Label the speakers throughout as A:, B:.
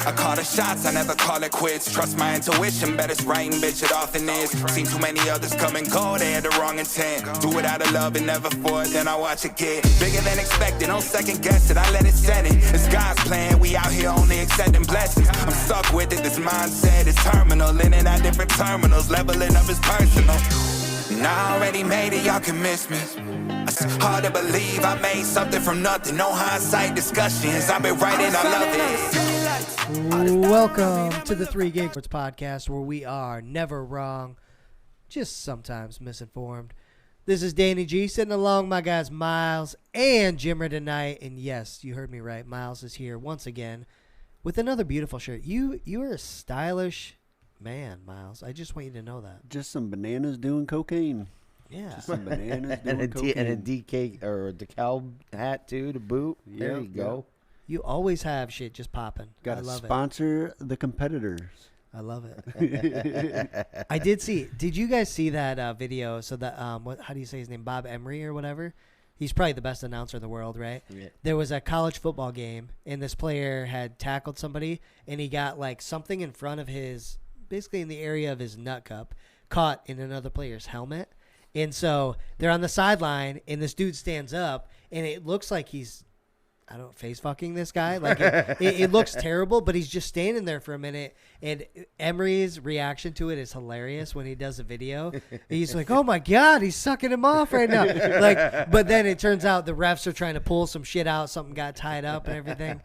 A: I call the shots, I never call it quits. Trust my intuition, bet it's right and bitch it often is. Seen too many others come and go, they had the wrong intent. Do it out of love and never for it, then I watch it get bigger than expected. Don't second guess it, I let it set it. It's God's plan, we out here only accepting blessings. I'm stuck with it, this mindset is terminal. In and out different terminals, leveling up is personal. And I already made it, y'all can miss me. It's hard to believe I made something from nothing. No hindsight discussions, I've been writing, I love it.
B: Welcome to the 3 Gig Sports Podcast, where we are never wrong, just sometimes misinformed. This is Danny G, sitting along my guys Miles and Jimmer tonight. And yes, you heard me right, Miles is here once again with another beautiful shirt. You are a stylish man, Miles. I just want you to know that.
C: Just some bananas doing cocaine.
B: Yeah.
C: Just some bananas doing cocaine.
D: And a DK or a decal hat too to boot. There you go.
B: You always have shit just popping.
C: Got to sponsor the competitors.
B: I love it. I did see. Did you guys see that video? So that how do you say his name? Bob Emery or whatever. He's probably the best announcer in the world, right? Yeah. There was a college football game, and this player had tackled somebody, and he got like something in front of his, basically in the area of his nut cup, caught in another player's helmet. And so they're on the sideline, and this dude stands up, and it looks like he's, I don't know, face fucking this guy. Like it looks terrible, but he's just standing there for a minute. And Emery's reaction to it is hilarious when he does a video. He's like, "Oh my God, he's sucking him off right now!" Like, but then it turns out the refs are trying to pull some shit out. Something got tied up and everything.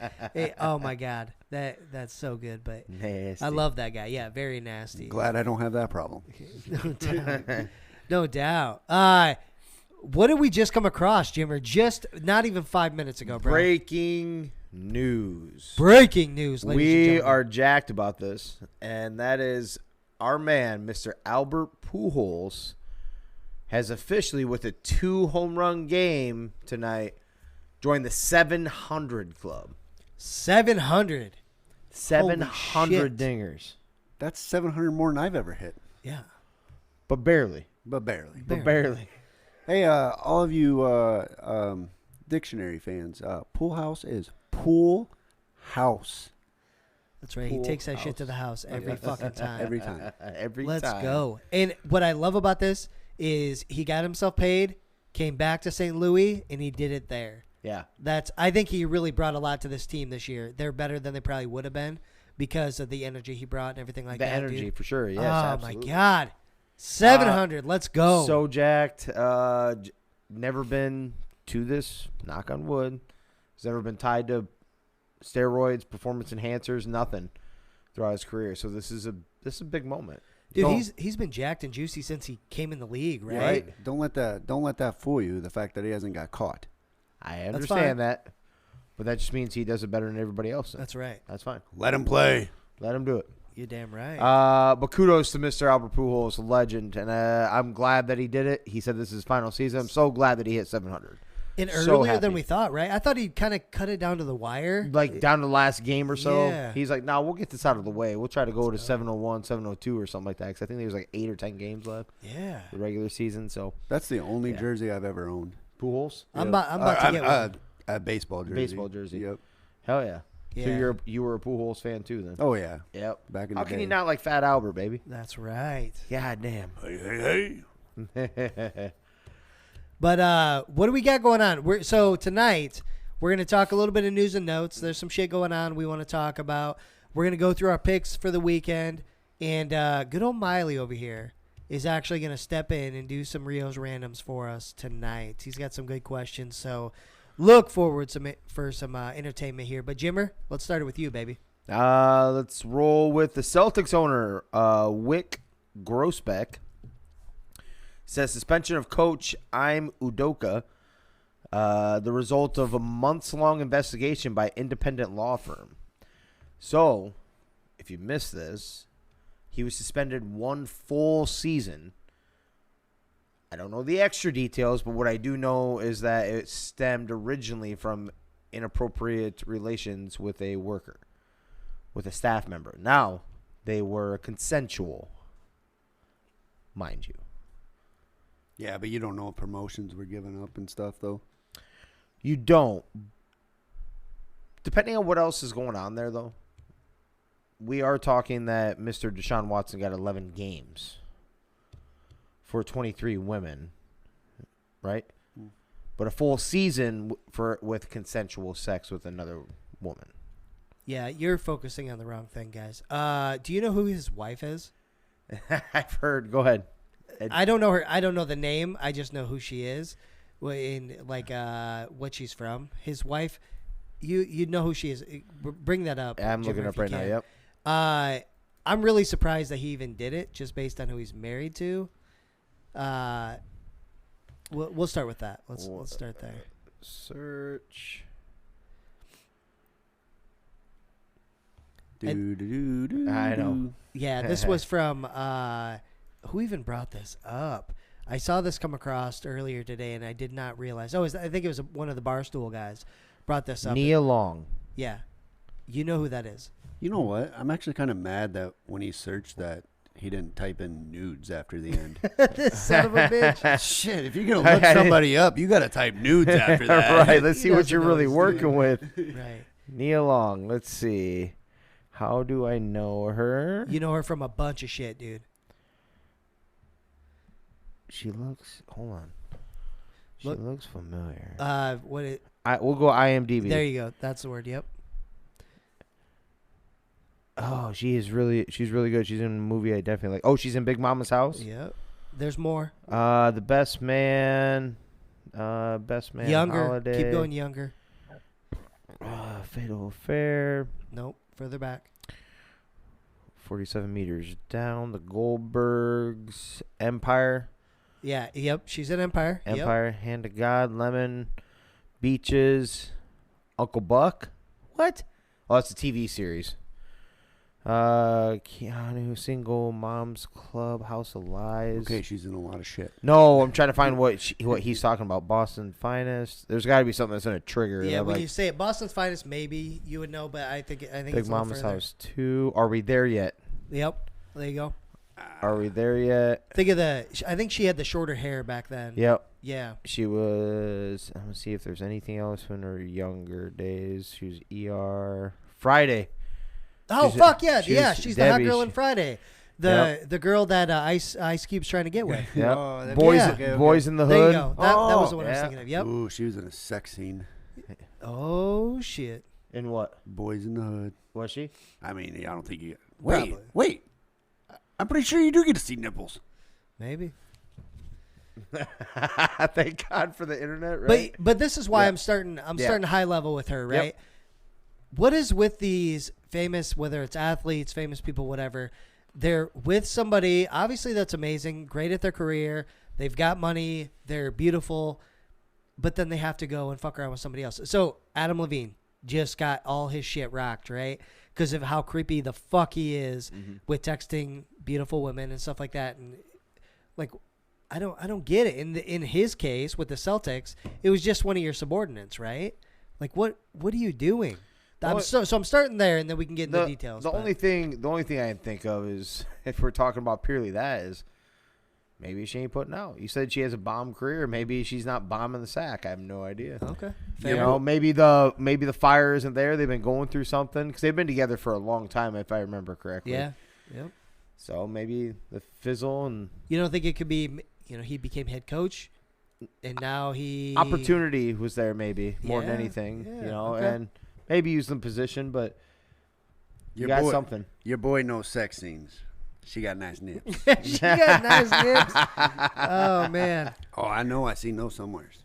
B: Oh my God, that's so good. But nasty. I love that guy. Yeah, very nasty.
C: Glad I don't have that problem.
B: No doubt. No doubt. What did we just come across, Jimmer? Just not even 5 minutes ago, bro.
D: Breaking news.
B: Breaking news, ladies and
D: We
B: gentlemen.
D: are jacked about this, and that is our man, Mr. Albert Pujols, has officially, with a 2-home run game tonight, joined the 700 club.
B: 700.
D: 700 dingers.
C: That's 700 more than I've ever hit.
B: Yeah.
D: But barely.
C: But barely.
D: Hey,
C: all of you dictionary fans, pool house is pool house.
B: That's right. He takes that shit to the house every fucking time.
C: Every time.
B: Let's go. And what I love about this is he got himself paid, came back to St. Louis, and he did it there.
D: Yeah.
B: I think he really brought a lot to this team this year. They're better than they probably would have been because of the energy he brought and everything like that.
D: The energy,
B: dude.
D: For sure. Yes,
B: oh,
D: absolutely.
B: my God. 700. Let's go.
D: So jacked. Never been to this, knock on wood. Has never been tied to steroids, performance enhancers, nothing throughout his career. So this is a big moment.
B: Dude, he's been jacked and juicy since he came in the league, right?
C: Right. Don't let that fool you, the fact that he hasn't got caught.
D: I understand that. But that just means he does it better than everybody else.
B: That's right.
D: That's fine.
C: Let him play.
D: Let him do it.
B: You're damn right.
D: But kudos to Mr. Albert Pujols, a legend, and I'm glad that he did it. He said this is his final season. I'm so glad that he hit 700.
B: And earlier than we thought, right? I thought he'd kind of cut it down to the wire.
D: Like down to the last game or so.
B: Yeah.
D: He's like, we'll get this out of the way. We'll try to go to 701, 702 or something like that, because I think there's like 8 or 10 games left.
B: Yeah.
D: The regular season, so.
C: That's the only jersey I've ever owned.
D: Pujols?
B: I'm about to get one.
C: A baseball jersey.
D: Baseball jersey.
C: Yep.
D: Hell yeah.
B: Yeah.
D: So you were a Pujols fan too then?
C: Oh, yeah.
D: Yep.
C: Back in the
D: How
C: day.
D: can you not like Fat Albert, baby?
B: That's right.
D: God damn.
C: Hey.
B: But what do we got going on? So tonight, we're going to talk a little bit of news and notes. There's some shit going on we want to talk about. We're going to go through our picks for the weekend. And good old Miley over here is actually going to step in and do some Rio's Randoms for us tonight. He's got some good questions. So look forward for some entertainment here. But Jimmer, let's start it with you, baby.
D: Let's roll with the Celtics owner, Wick Grossbeck. Says suspension of coach Ime Udoka, the result of a months-long investigation by independent law firm. So, if you missed this, he was suspended 1 full season. I don't know the extra details, but what I do know is that it stemmed originally from inappropriate relations with a worker, with a staff member. Now, they were consensual, mind you.
C: Yeah, but you don't know if promotions were given up and stuff, though.
D: You don't. Depending on what else is going on there, though, we are talking that Mr. Deshaun Watson got 11 games for 23 women, right? But a full season with consensual sex with another woman.
B: Yeah, you're focusing on the wrong thing, guys. Do you know who his wife is?
D: I've heard. Go ahead.
B: I don't know her. I don't know the name. I just know who she is, what she's from. His wife, you know who she is. Bring that up.
D: I'm looking up right now. Yep.
B: I'm really surprised that he even did it, just based on who he's married to. We'll start with that. Let's start there.
D: Search.
C: I
D: know.
B: Yeah, this was from who even brought this up? I saw this come across earlier today, and I did not realize. I think it was one of the Barstool guys brought this up.
D: Nia Long.
B: Yeah, you know who that is.
C: You know what? I'm actually kind of mad that when he searched that, he didn't type in nudes after the end.
B: This son of a bitch.
C: Shit, if you're going to look somebody up, you got to type nudes after that.
D: Right, let's see what you're really working with.
B: Right.
D: Nia Long, let's see. How do I know her?
B: You know her from a bunch of shit, dude.
D: She looks, hold on. She looks familiar.
B: We'll
D: go IMDb.
B: There you go. That's the word, yep.
D: Oh, she's really good. She's in a movie I definitely like. Oh, she's in Big Mama's House.
B: Yep. There's more.
D: The Best Man.
B: Younger.
D: Holiday.
B: Keep going younger.
D: Fatal Affair.
B: Nope. Further back.
D: 47 Meters Down. The Goldbergs. Empire.
B: Yeah. Yep. She's in Empire.
D: Empire.
B: Yep.
D: Hand of God. Lemon. Beaches. Uncle Buck. What? Oh, that's a TV series. Keanu, Single Moms Club, House of Lies.
C: Okay, she's in a lot of shit.
D: No, I'm trying to find what he's talking about. Boston Finest. There's got to be something that's going to trigger.
B: Yeah, when you say it, Boston's Finest, maybe you would know, but I think
D: Big
B: it's
D: Mama's House 2. Are we there yet?
B: Yep. There you go.
D: Are we there yet?
B: I think she had the shorter hair back then.
D: Yep.
B: Yeah.
D: She was. I'm gonna see if there's anything else in her younger days. She was ER. Friday.
B: Oh, fuck yeah. She's the hot girl in Friday. The girl that Ice Cube's trying to get with.
D: Yep.
C: Oh,
D: Boys in the Hood.
B: There you go. That was the one I was thinking of. Yep.
C: Ooh, she was in a sex scene.
B: Oh, shit.
D: In what?
C: Boys in the Hood.
D: Was she?
C: I mean, I don't think you...
B: Probably.
C: Wait. I'm pretty sure you do get to see nipples.
B: Maybe.
D: Thank God for the internet, right?
B: But this is why I'm starting high level with her, right? Yep. What is with these famous, whether it's athletes, famous people, whatever, they're with somebody, obviously that's amazing, great at their career, they've got money, they're beautiful, but then they have to go and fuck around with somebody else. So Adam Levine just got all his shit rocked, right? Because of how creepy the fuck he is with texting beautiful women and stuff like that. And like, I don't get it. In his case with the Celtics, it was just one of your subordinates, right? Like, what are you doing? I'm starting there, and then we can get into the details.
D: The only thing I can think of is, if we're talking about purely that, is maybe she ain't putting out. You said she has a bomb career. Maybe she's not bombing the sack. I have no idea.
B: Okay.
D: Fair. You know, maybe the fire isn't there. They've been going through something because they've been together for a long time, if I remember correctly.
B: Yeah. Yep.
D: So maybe the fizzle and.
B: You don't think it could be? He became head coach, and now
D: opportunity was there maybe more than anything.
B: Yeah,
D: okay. And. Maybe use them position, but you got something.
C: Your boy knows sex scenes. She got nice nips.
B: She got nice nips. Oh, man.
C: Oh, I know. I see no somewheres.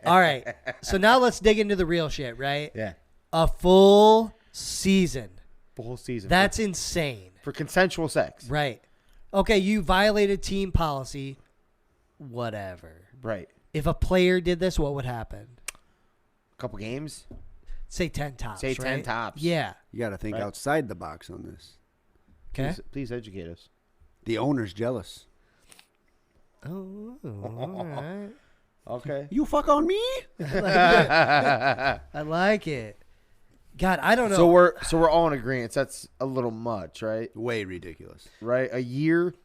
B: All right. So now let's dig into the real shit, right?
D: Yeah.
B: A full season.
D: Full season.
B: That's insane.
D: For consensual sex.
B: Right. Okay, you violated team policy. Whatever.
D: Right.
B: If a player did this, what would happen?
D: A couple games?
B: Say 10 tops.
D: Say 10
B: right?
D: tops.
B: Yeah.
C: You got to think outside the box on this.
B: Okay.
D: Please educate us.
C: The owner's jealous.
B: Oh, all right.
D: Okay.
C: You fuck on me?
B: I like it. God, I don't know.
D: So we're all in agreement. That's a little much, right?
C: Way ridiculous.
D: Right? A year?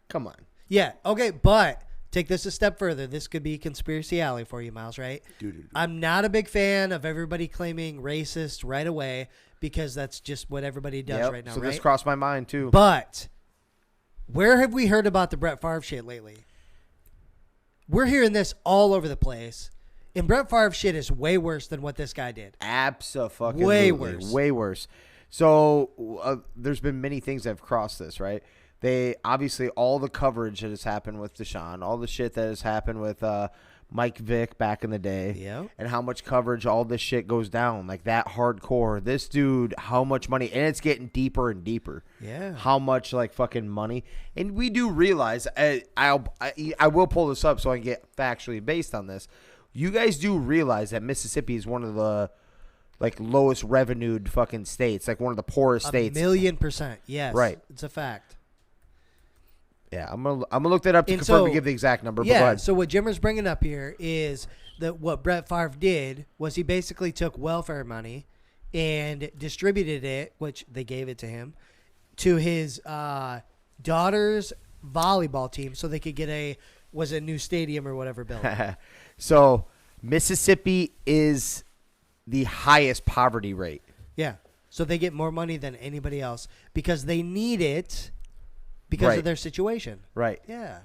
D: Come on.
B: Yeah. Okay, but take this a step further. This could be conspiracy alley for you, Miles, right?
C: Dude.
B: I'm not a big fan of everybody claiming racist right away because that's just what everybody does right now,
D: so
B: right?
D: this crossed my mind, too.
B: But where have we heard about the Brett Favre shit lately? We're hearing this all over the place. And Brett Favre shit is way worse than what this guy did.
D: Abso-fucking-lutely.
B: Way worse.
D: Way worse. So there's been many things that have crossed this, right? They obviously all the coverage that has happened with Deshaun, all the shit that has happened with Mike Vick back in the day, and how much coverage all this shit goes down, like that hardcore. This dude, how much money, and it's getting deeper and deeper.
B: Yeah,
D: how much like fucking money, and we do realize. I will pull this up so I can get factually based on this. You guys do realize that Mississippi is one of the like lowest revenued fucking states, like one of the poorest states.
B: 1,000,000%, yes,
D: right?
B: It's a fact.
D: Yeah, I'm gonna look that up to
B: and
D: confirm
B: so,
D: to give the exact number.
B: Yeah.
D: But go ahead.
B: So what Jimmer's bringing up here is that what Brett Favre did was he basically took welfare money and distributed it, which they gave it to him, to his daughter's volleyball team so they could get a new stadium or whatever built.
D: So Mississippi is the highest poverty rate.
B: Yeah. So they get more money than anybody else because they need it because of their situation.
D: Right.
B: Yeah.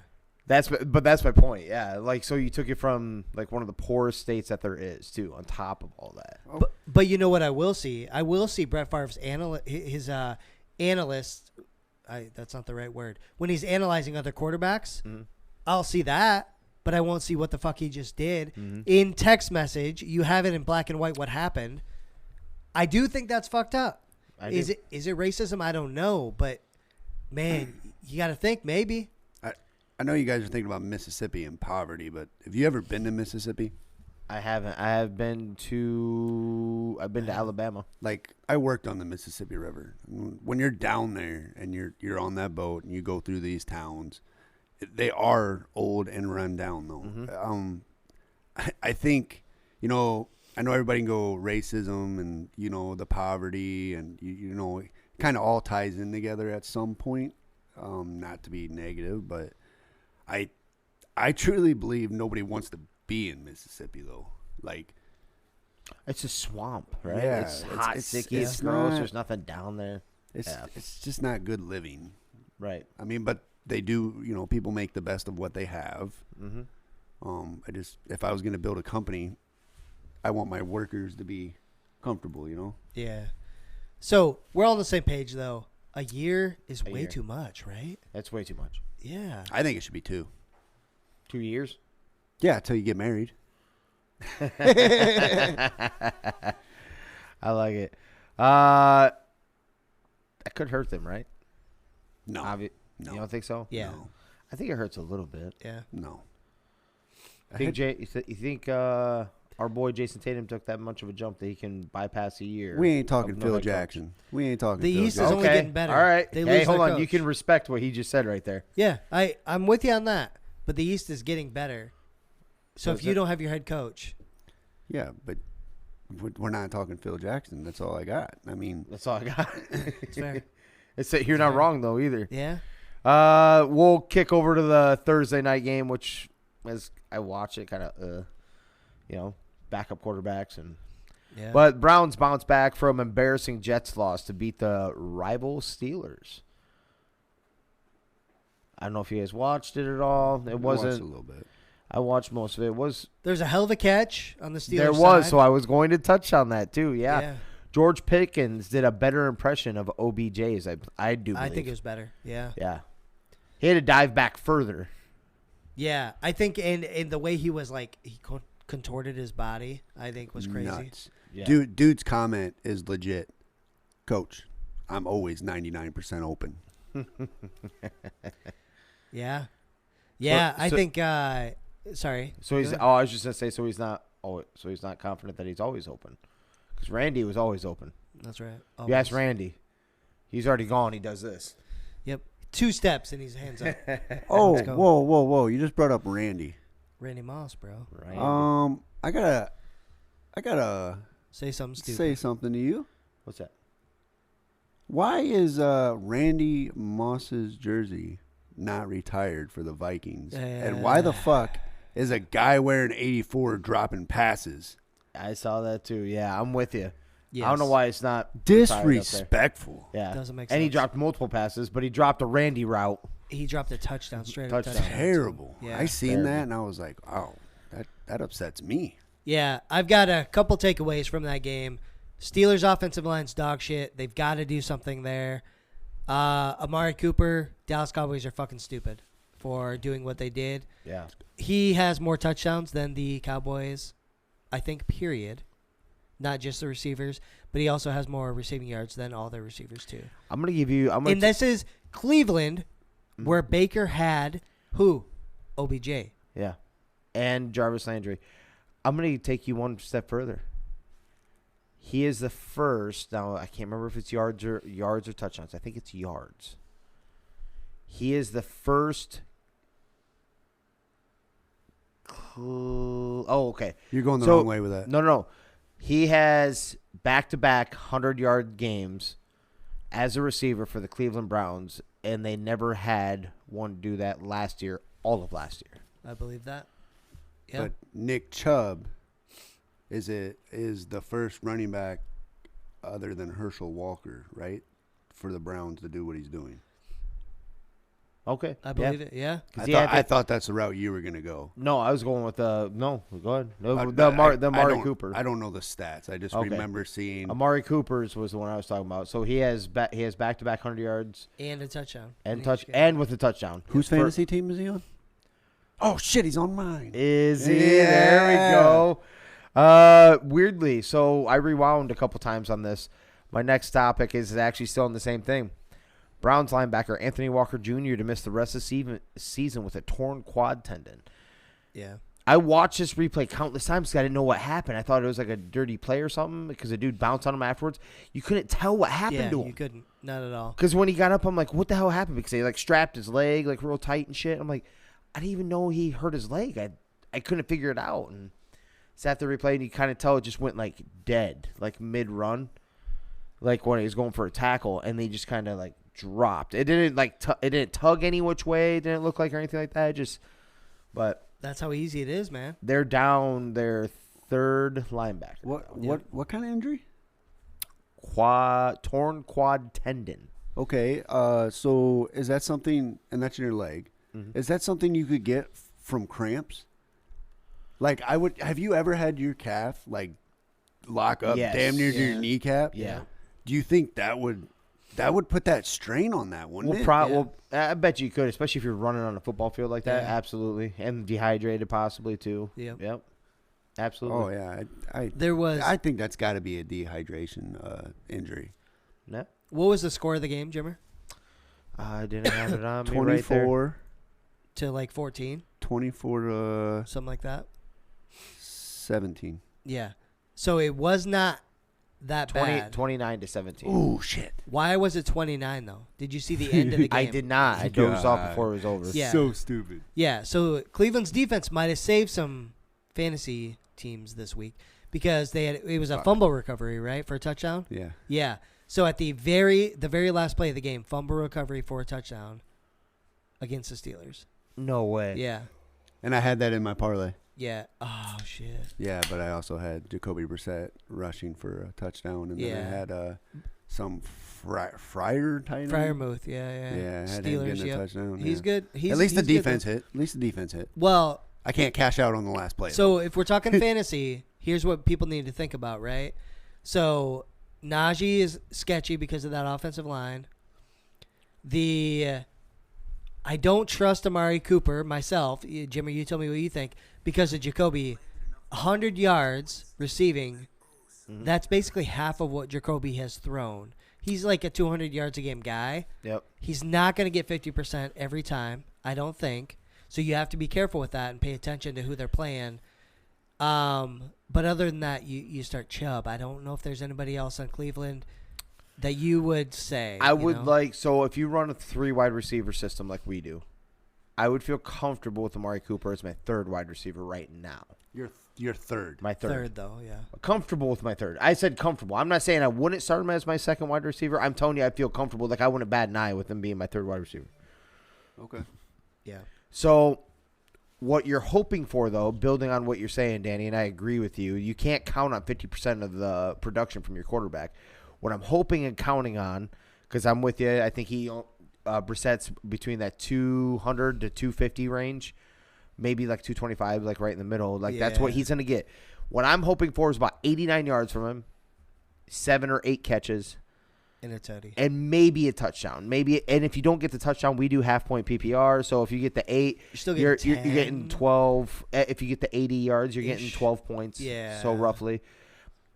D: That's my point. Yeah. Like, so you took it from like one of the poorest states that there is too, on top of all that.
B: But you know what I will see? I will see Brett Favre's analyst. That's not the right word. When he's analyzing other quarterbacks, I'll see that. But I won't see what the fuck he just did. In text message, you have it in black and white what happened. I do think that's fucked up. Is it racism? I don't know. But, man, you got to think maybe.
C: I know you guys are thinking about Mississippi and poverty, but have you ever been to Mississippi?
D: I haven't. I have been to Alabama.
C: Like, I worked on the Mississippi River. When you're down there and you're on that boat and you go through these towns, they are old and run down, though. I think, I know everybody can go racism and, the poverty and, it kind of all ties in together at some point. Not to be negative, but I truly believe nobody wants to be in Mississippi, though. Like,
D: it's a swamp, right?
C: Yeah,
D: it's hot, sticky, it's
C: not,
D: gross. There's nothing down there.
C: It's just not good living.
D: Right.
C: I mean, but they do, people make the best of what they have. If I was going to build a company, I want my workers to be comfortable,
B: Yeah. So we're all on the same page, though. A year is way too much, right?
D: That's way too much.
B: Yeah.
C: I think it should be 2.
D: 2 years?
C: Yeah, until you get married.
D: I like it. That could hurt them, right?
C: No.
D: No. You don't think so?
B: Yeah.
C: No.
D: I think it hurts a little bit.
B: Yeah.
C: No.
D: You think our boy Jason Tatum took that much of a jump that he can bypass a year?
C: We ain't talking
D: of no
C: Phil
D: head coach?
C: Jackson. We ain't talking
B: The
C: Phil
B: East is
C: Jackson.
B: only getting better.
D: All right.
B: They
D: Hey,
B: lose
D: hold
B: their
D: on. You
B: coach.
D: can respect what he just said right there.
B: Yeah, I'm with you on that. But the East is getting better. So if you don't have your head coach.
C: Yeah, but we're not talking Phil Jackson. That's all I got. I mean,
D: That's all I got.
B: It's fair.
D: You're not wrong, though, either.
B: Yeah.
D: We'll kick over to the Thursday night game, which, as I watch it, kind of, backup quarterbacks.
B: Yeah.
D: But Browns bounce back from embarrassing Jets loss to beat the rival Steelers. I don't know if you guys watched it at all. It wasn't.
C: watched a little bit.
D: I watched most of it.
B: There's a hell of a catch on the Steelers
D: There was,
B: side.
D: so I was going to touch on that too. Yeah.
B: Yeah.
D: George Pickens did a better impression of OBJ's. I do believe.
B: I think it was better. Yeah.
D: Yeah. He had to dive back further.
B: Yeah. I think and the way he was like he contorted his body, I think was crazy.
C: Nuts.
D: Yeah.
C: Dude's comment is legit. Coach, I'm always 99% open.
B: Yeah. Yeah, I
D: so-
B: think sorry.
D: So he's.
B: Go ahead.
D: Oh, I was just gonna say. So he's not. Oh, so he's not confident that he's always open. Because Randy was always open.
B: That's right.
D: You ask
B: Almost.
D: Randy. He's already gone. He does this.
B: Yep. 2 steps and he's hands up.
C: Oh,
B: Let's go.
C: whoa. You just brought up Randy.
B: Randy Moss, bro.
D: Randy.
C: I gotta
B: Say something stupid.
C: say something to you.
D: What's that?
C: Why is Randy Moss's jersey not retired for the Vikings. And why the fuck is a guy wearing 84 dropping passes?
D: I saw that too. Yeah, I'm with you.
B: Yes.
D: I don't know why it's not
C: disrespectful.
D: Yeah,
B: doesn't make
D: And he
B: sense.
D: dropped multiple passes, but he dropped a Randy route.
B: He dropped a touchdown straight up.
D: Touchdown.
C: Terrible.
B: Yeah.
C: I seen that and I was like, oh, that upsets me.
B: Yeah, I've got a couple takeaways from that game. Steelers' offensive line's dog shit. They've got to do something there. Amari Cooper, Dallas Cowboys are fucking stupid for doing what they did.
D: Yeah.
B: He has more touchdowns than the Cowboys, I think, period. Not just the receivers, but he also has more receiving yards than all their receivers, too.
D: I'm going to give you...
B: And this is Cleveland, where Baker had who? OBJ.
D: Yeah. And Jarvis Landry. I'm going to take you one step further. He is the first. Now, I can't remember if it's yards or touchdowns. I think it's yards. He is the first... Oh, okay.
C: You're going the wrong way with that.
D: No. He has back-to-back 100-yard games as a receiver for the Cleveland Browns, and they never had one do that last year, all of last year.
B: I believe that. Yeah.
C: But Nick Chubb is the first running back other than Herschel Walker, right, for the Browns to do what he's doing.
D: Okay.
B: I believe it, yeah.
C: I thought that's the route you were going to go.
D: No, I was going with no, go ahead. The Amari Cooper.
C: I don't know the stats. I just
D: Okay.
C: remember seeing
D: Amari Cooper's was the one I was talking about. So he has back-to-back 100 yards
B: And a touchdown.
D: and with a touchdown.
C: whose fantasy team is he on? Oh shit, he's on mine.
D: Is he? There we go. Weirdly, so I rewound a couple times on this. My next topic is actually still on the same thing. Browns linebacker Anthony Walker Jr. to miss the rest of the season with a torn quad tendon.
B: Yeah.
D: I watched this replay countless times because I didn't know what happened. I thought it was like a dirty play or something because the dude bounced on him afterwards. You couldn't tell what happened to him.
B: You couldn't. Not at all.
D: Because when he got up, I'm like, what the hell happened? Because they like strapped his leg like real tight and shit. I'm like, I didn't even know he hurt his leg. I couldn't figure it out. And sat there replaying, and you kind of tell it just went like dead, like mid-run. Like when he was going for a tackle, and they just kind of like dropped. It didn't like it didn't tug any which way. It didn't look like or anything like that. But
B: That's how easy it is, man.
D: they're down their third linebacker.
C: What kind of injury?
D: Torn quad tendon.
C: Okay, so is that something, and that's in your leg, is that something you could get from cramps? Like have you ever had your calf like lock up
D: Yes.
C: damn near to your kneecap?
D: Yeah.
C: Do you think that would put that strain on that, wouldn't it?
D: Well, I bet you could, especially if you're running on a football field like that.
B: Yeah.
D: Absolutely. And dehydrated possibly too.
B: Yep.
D: Absolutely.
C: Oh yeah,
B: I
C: I think that's got to be a dehydration injury.
D: Yeah.
B: What was the score of the game, Jimmer?
D: I didn't have it on me right there.
C: 24
B: To like 14,
C: 24 to
B: something like that.
C: 17.
B: Yeah. So it was not that bad.
D: 29 to 17.
C: Oh shit!
B: Why was it 29 though? Did you see the end of the game?
D: I did not. I dozed off before it was over.
B: Yeah.
C: So stupid.
B: Yeah. So Cleveland's defense might have saved some fantasy teams this week because it was a fumble recovery, right, for a touchdown.
C: Yeah.
B: Yeah. So at the very last play of the game, fumble recovery for a touchdown against the Steelers.
D: No way.
B: Yeah.
C: And I had that in my parlay.
B: Yeah. Oh shit.
C: Yeah, but I also had Jacoby Brissett rushing for a touchdown, and then I had some Fryer tight end.
B: Freiermuth. Yeah.
C: Yeah, I had
B: Steelers.
C: him getting a touchdown.
B: He's
C: yeah.
B: good.
C: At least the defense
B: hit.
C: hit. At least the defense hit.
B: Well,
C: I can't cash out on the last play.
B: so if we're talking fantasy, here's what people need to think about, right? So Najee is sketchy because of that offensive line. I don't trust Amari Cooper myself. Jimmy, you tell me what you think. Because of Jacoby, 100 yards receiving, that's basically half of what Jacoby has thrown. He's like a 200 yards a game guy.
D: Yep.
B: He's not going to get 50% every time, I don't think. So you have to be careful with that and pay attention to who they're playing. But other than that, you start Chubb. I don't know if there's anybody else on Cleveland that you would say.
D: I would like, so if you run a 3 wide receiver system like we do, I would feel comfortable with Amari Cooper as my 3rd wide receiver right now.
C: Your third.
D: My third.
B: Though, yeah.
D: Comfortable with my 3rd. I said comfortable. I'm not saying I wouldn't start him as my 2nd wide receiver. I'm telling you I feel comfortable. Like I wouldn't bat an eye with him being my 3rd wide receiver.
C: Okay.
B: Yeah.
D: So what you're hoping for, though, building on what you're saying, Danny, and I agree with you, you can't count on 50% of the production from your quarterback. What I'm hoping and counting on, because I'm with you, I think Brissett's between that 200 to 250 range, maybe like 225, like right in the middle. Like that's what he's going to get. What I'm hoping for is about 89 yards from him, 7 or 8 catches.
B: And a tutty.
D: And maybe a touchdown. Maybe, and if you don't get the touchdown, we do half-point PPR. So if you get the 8, you're getting 12. If you get the 80 yards, you're getting 12 points.
B: Yeah.
D: So roughly.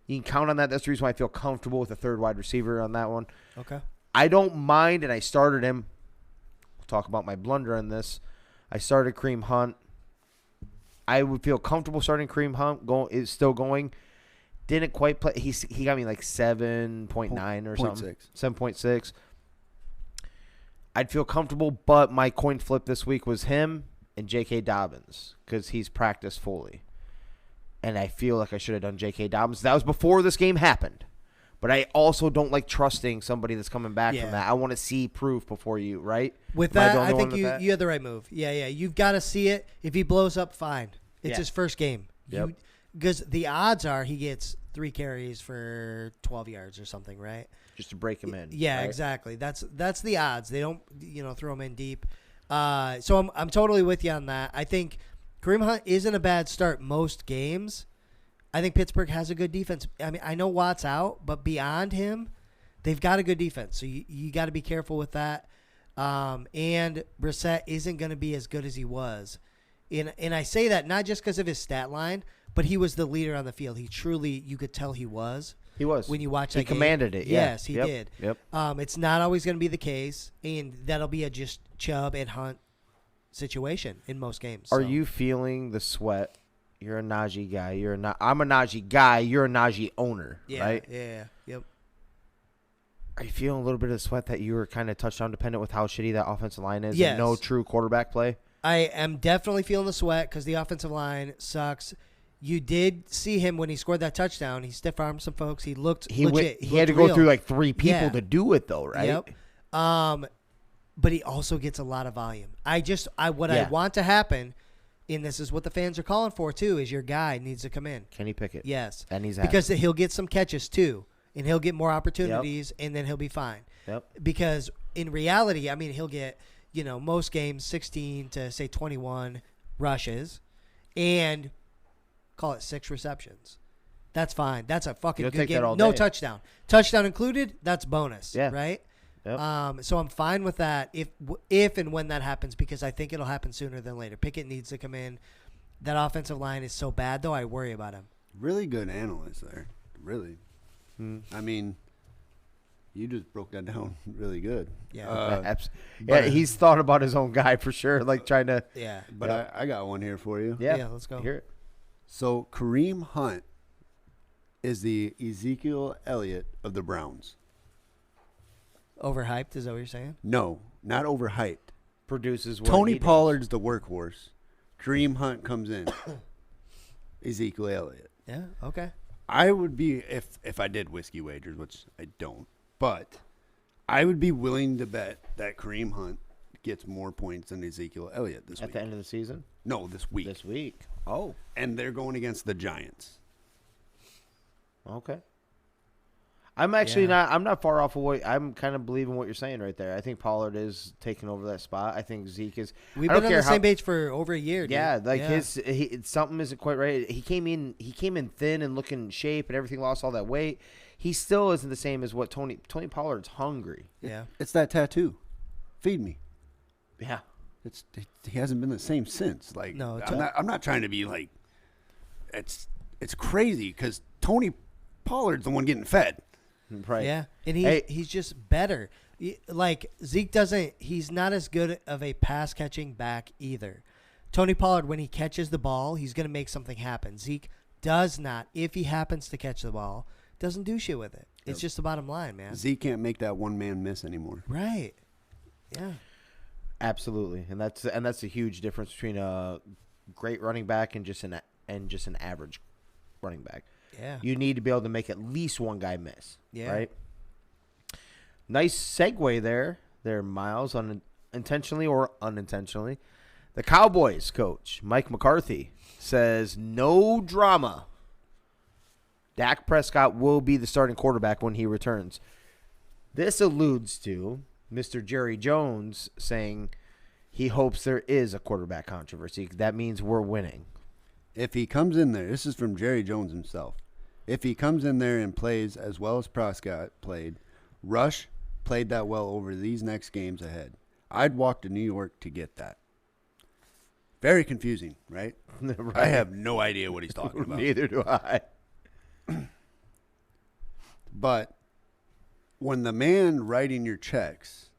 D: You can count on that. That's the reason why I feel comfortable with a third wide receiver on that one.
B: Okay.
D: I don't mind, and I started him. We'll talk about my blunder on this. I started Kareem Hunt. I would feel comfortable starting Kareem Hunt. Is still going. Didn't quite play. He got me like 7.9 or something. 7.6. I'd feel comfortable, but my coin flip this week was him and J.K. Dobbins because he's practiced fully. And I feel like I should have done J.K. Dobbins. That was before this game happened. But I also don't like trusting somebody that's coming back from that. I want to see proof before you, right?
B: With that, I think you had the right move. Yeah. You've got to see it. If he blows up, fine. It's his first game.
D: Yep.
B: Because the odds are he gets 3 carries for 12 yards or something, right?
D: Just to break him in.
B: Yeah,
D: right?
B: exactly. That's the odds. They don't, throw him in deep. So I'm totally with you on that. I think Kareem Hunt isn't a bad start most games. I think Pittsburgh has a good defense. I mean, I know Watt's out, but beyond him, they've got a good defense. So you got to be careful with that. And Brissett isn't going to be as good as he was. And I say that not just because of his stat line, but he was the leader on the field. He truly, you could tell he was.
D: He was.
B: When you watch that game.
D: He commanded it, yeah.
B: Yes, he did.
D: Yep.
B: It's not always going to be the case, and that'll be a just Chubb and Hunt situation in most games.
D: Are you feeling the sweat? You're a Najee guy. I'm a Najee guy. You're a Najee owner, right?
B: Yeah. Yep.
D: Are you feeling a little bit of the sweat that you were kind of touchdown dependent with how shitty that offensive line is?
B: Yes.
D: And no true quarterback play?
B: I am definitely feeling the sweat because the offensive line sucks. You did see him when he scored that touchdown. He stiff-armed some folks. He looked legit.
D: He had to go through like 3 people to do it, though, right?
B: Yep. But he also gets a lot of volume. I want to happen, and this is what the fans are calling for, too, is your guy needs to come in.
D: Kenny Pickett.
B: Yes.
D: And he's
B: because he'll get some catches, too, and he'll get more opportunities, and then he'll be fine.
D: Yep.
B: Because in reality, I mean, he'll get, most games 16 to, say, 21 rushes, and call it 6 receptions. That's fine. That's a fucking good game. No touchdown. Touchdown included, that's bonus, right? Yep. So I'm fine with that if and when that happens because I think it'll happen sooner than later. Pickett needs to come in. That offensive line is so bad, though, I worry about him.
C: Really good analyst there. Really. I mean, you just broke that down really good.
B: Yeah.
D: He's thought about his own guy for sure, like trying to.
B: Yeah.
C: But I got one here for you.
B: Yeah, let's go.
D: Hear it.
C: So Kareem Hunt is the Ezekiel Elliott of the Browns.
B: Overhyped, is that what you're saying?
C: No, not overhyped.
D: Produces what
C: Tony Pollard's the workhorse. Kareem Hunt comes in. Ezekiel Elliott.
B: Yeah, okay.
C: I would be, if I did whiskey wagers, which I don't, but I would be willing to bet that Kareem Hunt gets more points than Ezekiel Elliott this week.
D: At the end of the season?
C: No, this week.
D: This week. Oh.
C: And they're going against the Giants.
D: Okay. I'm actually I'm not far off of I'm kind of believing what you're saying right there. I think Pollard is taking over that spot. I think Zeke is.
B: We've been on the same page for over a year, dude.
D: Yeah, something isn't quite right. He came in thin and looking in shape and everything, lost all that weight. He still isn't the same as what Tony Pollard's hungry.
B: Yeah.
C: It's that tattoo. Feed me.
D: Yeah.
C: He hasn't been the same since. Like,
B: no,
C: I'm not trying to be like, it's crazy because Tony Pollard's the one getting fed.
D: Right.
B: Yeah, and he's just better. Like Zeke he's not as good of a pass catching back either. Tony Pollard, when he catches the ball, he's going to make something happen. Zeke does not, if he happens to catch the ball, doesn't do shit with it. It's just the bottom line, man.
C: Zeke can't make that one man miss anymore.
B: Right. Yeah.
D: Absolutely, and that's a huge difference between a great running back and just an average running back.
B: Yeah.
D: You need to be able to make at least one guy miss.
B: Yeah.
D: Right? Nice segue there, Miles, on intentionally or unintentionally. The Cowboys coach, Mike McCarthy, says no drama. Dak Prescott will be the starting quarterback when he returns. This alludes to Mr. Jerry Jones saying he hopes there is a quarterback controversy. That means we're winning.
C: If he comes in there, this is from Jerry Jones himself. If he comes in there and plays as well as Prescott played, Rush played that well over these next games ahead, I'd walk to New York to get that. Very confusing, right?
D: Right.
C: I have no idea what he's talking about.
D: Neither do I.
C: But when the man writing your checks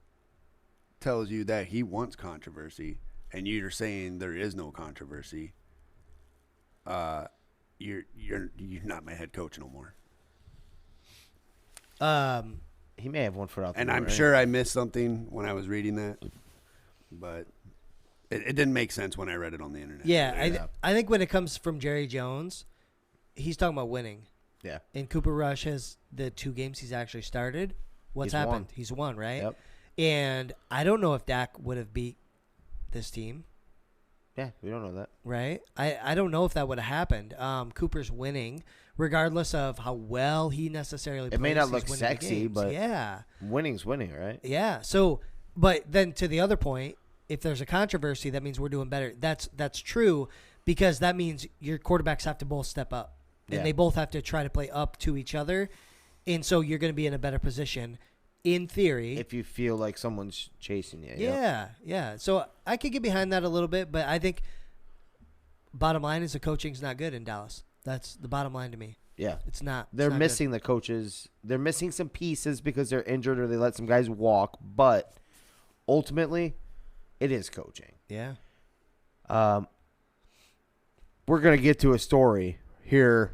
C: tells you that he wants controversy and you're saying there is no controversy, you're not my head coach no more.
D: He may have one foot out the
C: And
D: door,
C: I'm
D: right?
C: sure I missed something when I was reading that, but it didn't make sense when I read it on the internet.
B: Yeah, I think when it comes from Jerry Jones, he's talking about winning.
D: Yeah.
B: And Cooper Rush has the 2 games he's actually started. What's
D: He's
B: happened?
D: won.
B: He's won, right?
D: Yep.
B: And I don't know if Dak would have beat this team,
D: Yeah, we don't know that.
B: right? I don't know if that would have happened. Cooper's winning, regardless of how well he necessarily plays.
D: It may not
B: he's
D: look
B: winning the
D: sexy,
B: games.
D: but
B: yeah.
D: Winning's winning, right?
B: Yeah. So, but then to the other point, if there's a controversy, that means we're doing better. That's true, because that means your quarterbacks have to both step up. And
D: Yeah.
B: they both have to try to play up to each other. And so you're going to be in a better position, in theory.
D: If you feel like someone's chasing you.
B: Yeah, yeah. So I could get behind that a little bit, but I think bottom line is the coaching's not good in Dallas. That's the bottom line to me.
D: Yeah.
B: It's not.
D: They're
B: it's not
D: missing the coaches. They're missing some pieces because they're injured or they let some guys walk. But ultimately, it is coaching.
B: Good. Yeah.
D: We're going to get to a story here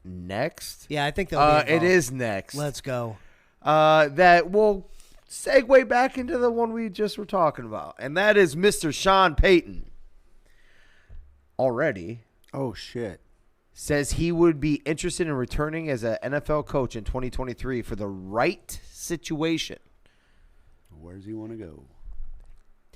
D: next.
B: Yeah, I think they'll be
D: It
B: involved.
D: is next.
B: Let's go.
D: That will segue back into the one we just were talking about. And that is Mr. Sean Payton. Already
C: Oh, shit.
D: says he would be interested in returning as an NFL coach in 2023 for the right situation.
C: Where does he want to go?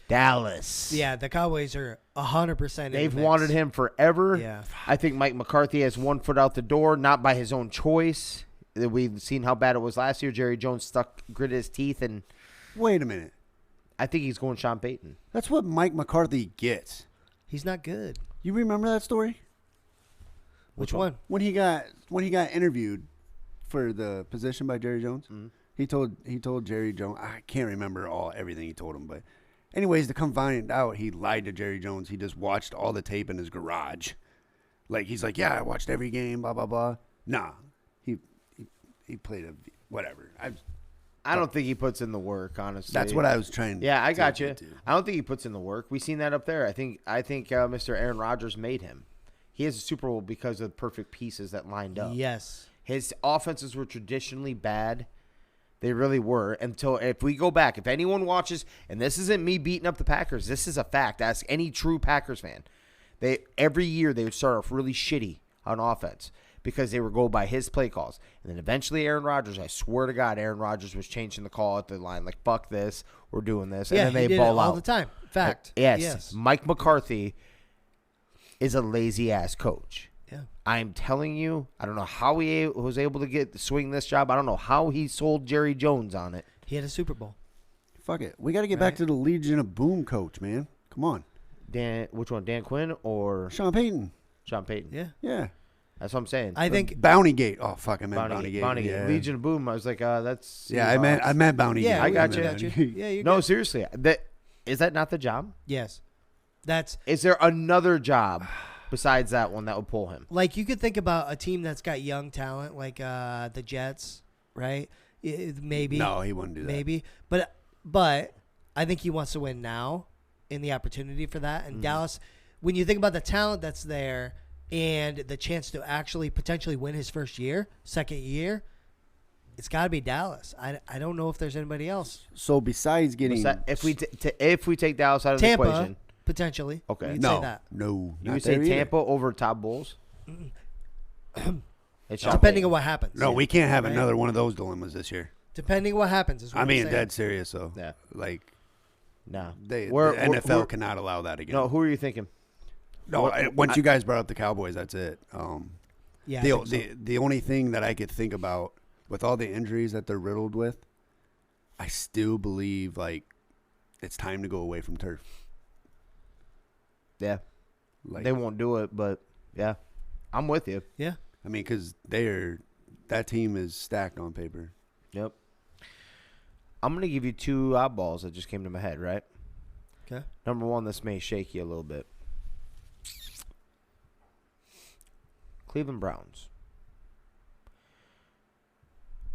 D: Dallas.
B: Yeah, the Cowboys are 100% in the
D: They've
B: mix.
D: wanted him forever.
B: Yeah.
D: I think Mike McCarthy has 1 foot out the door, not by his own choice. We've seen how bad it was last year. Jerry Jones gritted his teeth, and
C: Wait a minute.
D: I think he's going Sean Payton.
C: That's what Mike McCarthy gets.
B: He's not good.
C: You remember that story?
B: Which one?
C: When he got interviewed for the position by Jerry Jones, he told Jerry Jones, I can't remember everything he told him, but anyways, to come find out, he lied to Jerry Jones. He just watched all the tape in his garage. Like, he's like, yeah, I watched every game, blah, blah, blah. Nah, he played whatever.
D: I don't think he puts in the work, honestly.
C: That's what I was trying.
D: Yeah, I got
C: to
D: you.
C: get to.
D: I don't think he puts in the work. We seen that up there. I think Mr. Aaron Rodgers made him. He has a Super Bowl because of the perfect pieces that lined up.
B: Yes.
D: His offenses were traditionally bad. They really were. Until if we go back, if anyone watches, and this isn't me beating up the Packers, this is a fact. Ask any true Packers fan. Every year they would start off really shitty on offense because they would go by his play calls. And then eventually Aaron Rodgers, I swear to God, Aaron Rodgers was changing the call at the line. Like, fuck this, we're doing this.
B: Yeah,
D: and then
B: he
D: they
B: did
D: ball
B: it
D: out.
B: all the time. Fact.
D: Yes. Mike McCarthy is a lazy-ass coach.
B: Yeah.
D: I'm telling you, I don't know how he was able to swing this job. I don't know how he sold Jerry Jones on it.
B: He had a Super Bowl.
C: Fuck it. We got to get back to the Legion of Boom coach, man. Come on.
D: Which one, Dan Quinn or
C: Sean Payton.
D: Sean Payton?
B: Yeah.
C: Yeah.
D: That's what I'm saying.
B: I think
C: Bounty Gate. Oh, fuck. I meant Bounty Gate.
D: Bounty
C: Yeah.
D: Legion of Boom. I was like, that's
C: Yeah, I meant Bounty Gate.
B: Yeah,
D: I got
B: we
D: you.
B: Yeah, you
D: No, seriously. Is that not the job?
B: Yes. That's
D: Is there another job besides that one that would pull him?
B: like you could think about a team that's got young talent, like the Jets, right? Maybe.
C: No, he wouldn't do that.
B: Maybe. But I think he wants to win now in the opportunity for that. And Dallas, when you think about the talent that's there and the chance to actually potentially win his second year, it's got to be Dallas. I don't know if there's anybody else.
C: So besides getting
D: If we take Dallas out of
B: Tampa,
D: the equation,
B: potentially.
D: Okay.
B: You'd
C: no,
B: say that.
C: no,
D: you
C: not
D: would say
C: there either.
D: Tampa over Todd Bowles? It's Sean
B: Depending
D: Payton.
B: on what happens.
C: No, we can't have
B: Right?
C: another one of those dilemmas this year.
B: Depending on what happens. Is what
C: I
B: I'm
C: mean,
B: saying.
C: dead serious. So,
D: Yeah.
C: like,
D: No.
C: The NFL cannot allow that again.
D: No, who are you thinking?
C: No, once you guys brought up the Cowboys, that's it.
B: Yeah.
C: The only thing that I could think about with all the injuries that they're riddled with, I still believe like it's time to go away from turf.
D: Yeah.
C: Like,
D: they won't do it, but yeah, I'm with you.
B: Yeah.
C: I mean, because that team is stacked on paper.
D: Yep. I'm going to give you 2 oddballs that just came to my head, right?
B: Okay.
D: Number one, this may shake you a little bit. Cleveland Browns.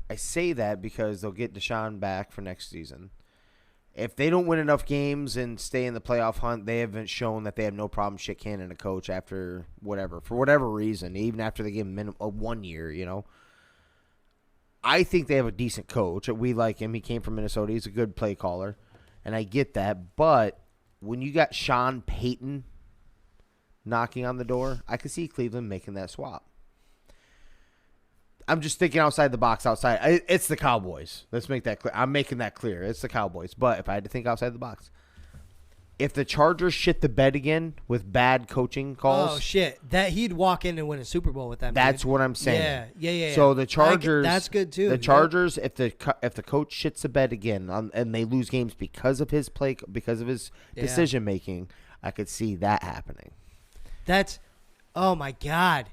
D: I say that because they'll get Deshaun back for next season. If they don't win enough games and stay in the playoff hunt, they haven't shown that they have no problem shit-canning a coach after whatever, for whatever reason, even after they give him 1 year, you know. I think they have a decent coach. We like him. He came from Minnesota. He's a good play caller, and I get that. But when you got Sean Payton knocking on the door, I could see Cleveland making that swap. I'm just thinking outside the box. It's the Cowboys. Let's make that clear. I'm making that clear. It's the Cowboys. But if I had to think outside the box, if the Chargers shit the bed again with bad coaching calls,
B: oh shit, that he'd walk in and win a Super Bowl with them.
D: That's
B: dude.
D: what I'm saying.
B: Yeah.
D: So the Chargers,
B: that's good too.
D: The Chargers, if the coach shits the bed again and they lose games because of his play, because of his decision making, I could see that happening.
B: That's, oh my God.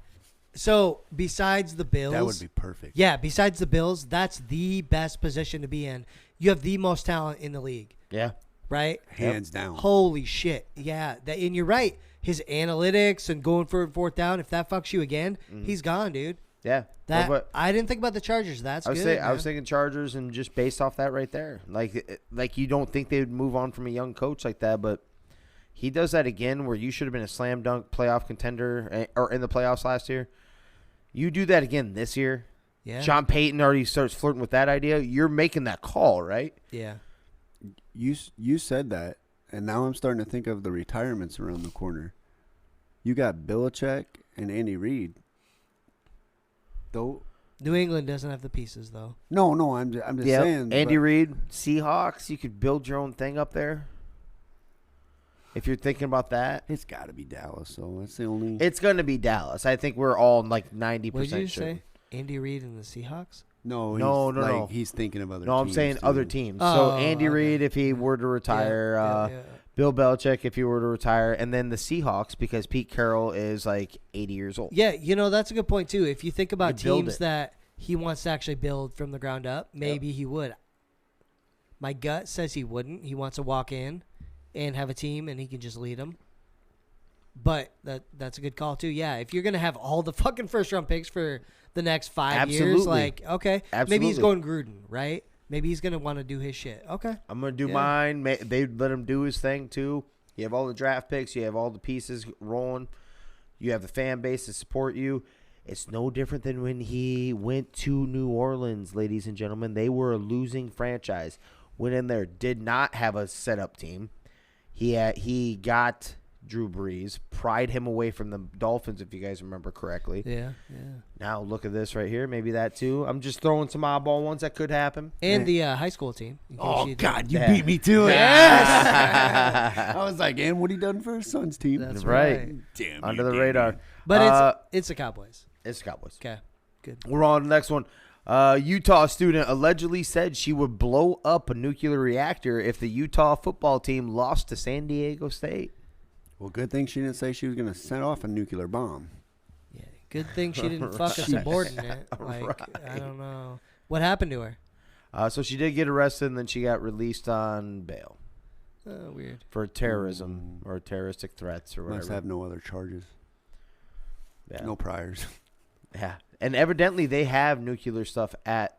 B: So besides the Bills,
C: That would be perfect.
B: Yeah, besides the Bills, that's the best position to be in. You have the most talent in the league.
D: Yeah.
B: Right?
C: Hands down.
B: Holy shit. Yeah. And you're right. His analytics and going for 4th down, if that fucks you again, he's gone, dude.
D: Yeah.
B: I didn't think about the Chargers. That's good.
D: I was thinking Chargers, and just based off that right there. Like you don't think they would move on from a young coach like that, but he does that again where you should have been a slam dunk playoff contender or in the playoffs last year. You do that again this year.
B: Yeah.
D: Sean Payton already starts flirting with that idea. You're making that call, right?
B: Yeah.
C: You said that, and now I'm starting to think of the retirements around the corner. You got Belichick and Andy Reid. Though
B: New England doesn't have the pieces, though.
C: no, I'm just saying.
D: Andy Reid, Seahawks, you could build your own thing up there. If you're thinking about that.
C: It's got to be Dallas, so that's the only.
D: It's going to be Dallas. I think we're all like 90%
B: What did you
D: sure.
B: say? Andy Reid and the Seahawks?
C: No. He's thinking of other teams.
D: No, I'm saying
C: too.
D: other teams.
B: Oh,
D: so Andy Reid, if he were to retire,
B: Yeah.
D: Bill Belichick, if he were to retire, and then the Seahawks, because Pete Carroll is like 80 years old.
B: Yeah, that's a good point, too. If you think about
D: You build
B: teams
D: it.
B: that he wants to actually build from the ground up, maybe he would. My gut says he wouldn't. He wants to walk in and have a team, and he can just lead them. But that's a good call, too. Yeah, if you're going to have all the fucking first-round picks for the next 5 years,
D: Absolutely.
B: like, okay.
D: Absolutely.
B: Maybe he's going Gruden, right? Maybe he's going to want to do his shit. Okay.
D: I'm going to do mine. They'd let him do his thing, too. You have all the draft picks. You have all the pieces rolling. You have the fan base to support you. It's no different than when he went to New Orleans, ladies and gentlemen. They were a losing franchise. Went in there, did not have a set-up team. He got Drew Brees, pried him away from the Dolphins, if you guys remember correctly.
B: Yeah.
D: Now look at this right here. Maybe that too. I'm just throwing some oddball ones that could happen.
B: And the high school team.
C: Oh, God, you
D: Yeah.
C: beat me to it.
B: Yes.
C: I was like, and what he done for his son's team?
B: That's
D: right.
C: Damn.
D: Under
C: you
D: the
C: did
D: radar.
C: me.
B: But it's the Cowboys.
D: It's the Cowboys.
B: Okay. Good.
D: We're on the next one. Utah student allegedly said she would blow up a nuclear reactor if the Utah football team lost to San Diego State.
C: Well, good thing she didn't say she was going to set off a nuclear bomb.
B: Yeah. Good thing she didn't fuck a subordinate. Like, I don't know. What happened to her?
D: So she did get arrested, and then she got released on bail
B: Oh, weird.
D: for terrorism or terroristic threats or whatever.
C: Must have no other charges.
D: Yeah.
C: No priors.
D: Yeah, and evidently they have nuclear stuff at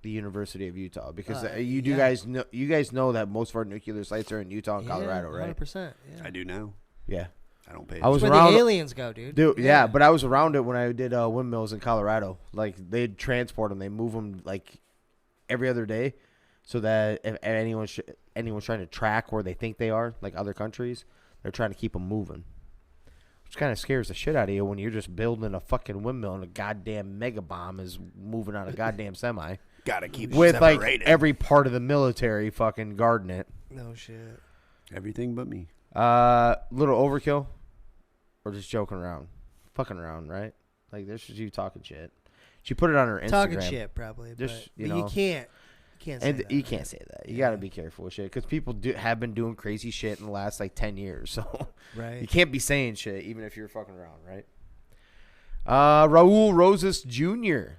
D: the University of Utah because you guys know that most of our nuclear sites are in Utah and Colorado, right?
B: 100%. Yeah.
C: I do now.
D: Yeah,
C: I don't pay.
D: I was
B: That's where
D: around.
B: the aliens go, dude.
D: Yeah, but I was around it when I did windmills in Colorado. Like they'd transport them, they move them like every other day, so that if anyone's trying to track where they think they are, like other countries, they're trying to keep them moving. Which kind of scares the shit out of you when you're just building a fucking windmill and a goddamn mega bomb is moving on a goddamn semi.
C: Gotta keep it
D: With
C: separated.
D: like every part of the military fucking guarding it.
B: No shit.
C: Everything but me.
D: Little overkill, or just joking around, fucking around, right? Like this is you talking shit. She put it on her Instagram.
B: Talking shit, probably.
D: Just
B: but you can't say that.
D: You can't say that. You got to be careful with shit because people have been doing crazy shit in the last like 10 years. So
B: right.
D: You can't be saying shit even if you're fucking around, right? Raul Rosas Jr.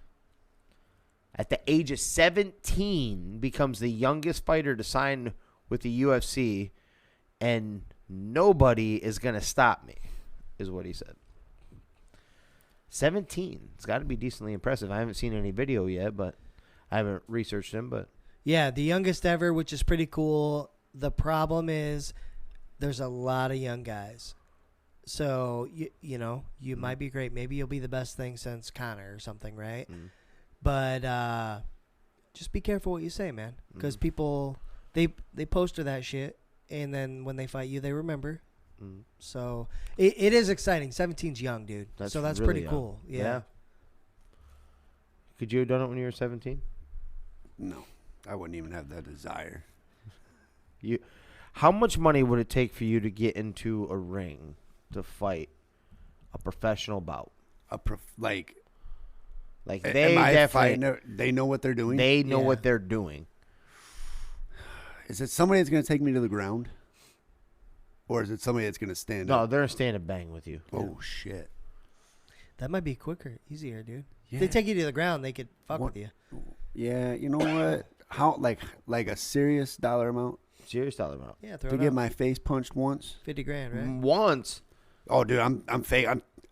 D: at the age of 17 becomes the youngest fighter to sign with the UFC, and nobody is gonna stop me, is what he said. 17. It's got to be decently impressive. I haven't seen any video yet, but I haven't researched him. But
B: yeah, the youngest ever, which is pretty cool. The problem is there's a lot of young guys. So, you might be great. Maybe you'll be the best thing since Connor or something, right? Mm. But just be careful what you say, man. Because people, they poster that shit, and then when they fight you, they remember. Mm. So, it is exciting. 17's young, dude. That's really pretty young. Cool. Yeah.
D: Could you have done it when you were 17?
C: No. I wouldn't even have that desire.
D: How much money would it take for you to get into a ring to fight a professional bout?
C: Like
D: they definitely
C: they know what they're doing.
D: They know what they're doing.
C: Is it somebody that's going to take me to the ground, or is it somebody that's going to stand up?
D: No, they're going to stand and bang with you.
C: Oh shit!
B: That might be quicker, easier, dude. Yeah. If they take you to the ground, they could fuck with you.
C: Yeah, you know what? How like a serious dollar amount?
D: Serious dollar amount.
B: Yeah,
C: to get my face punched once.
B: $50,000, right?
D: Once.
C: Oh, dude, I'm fake.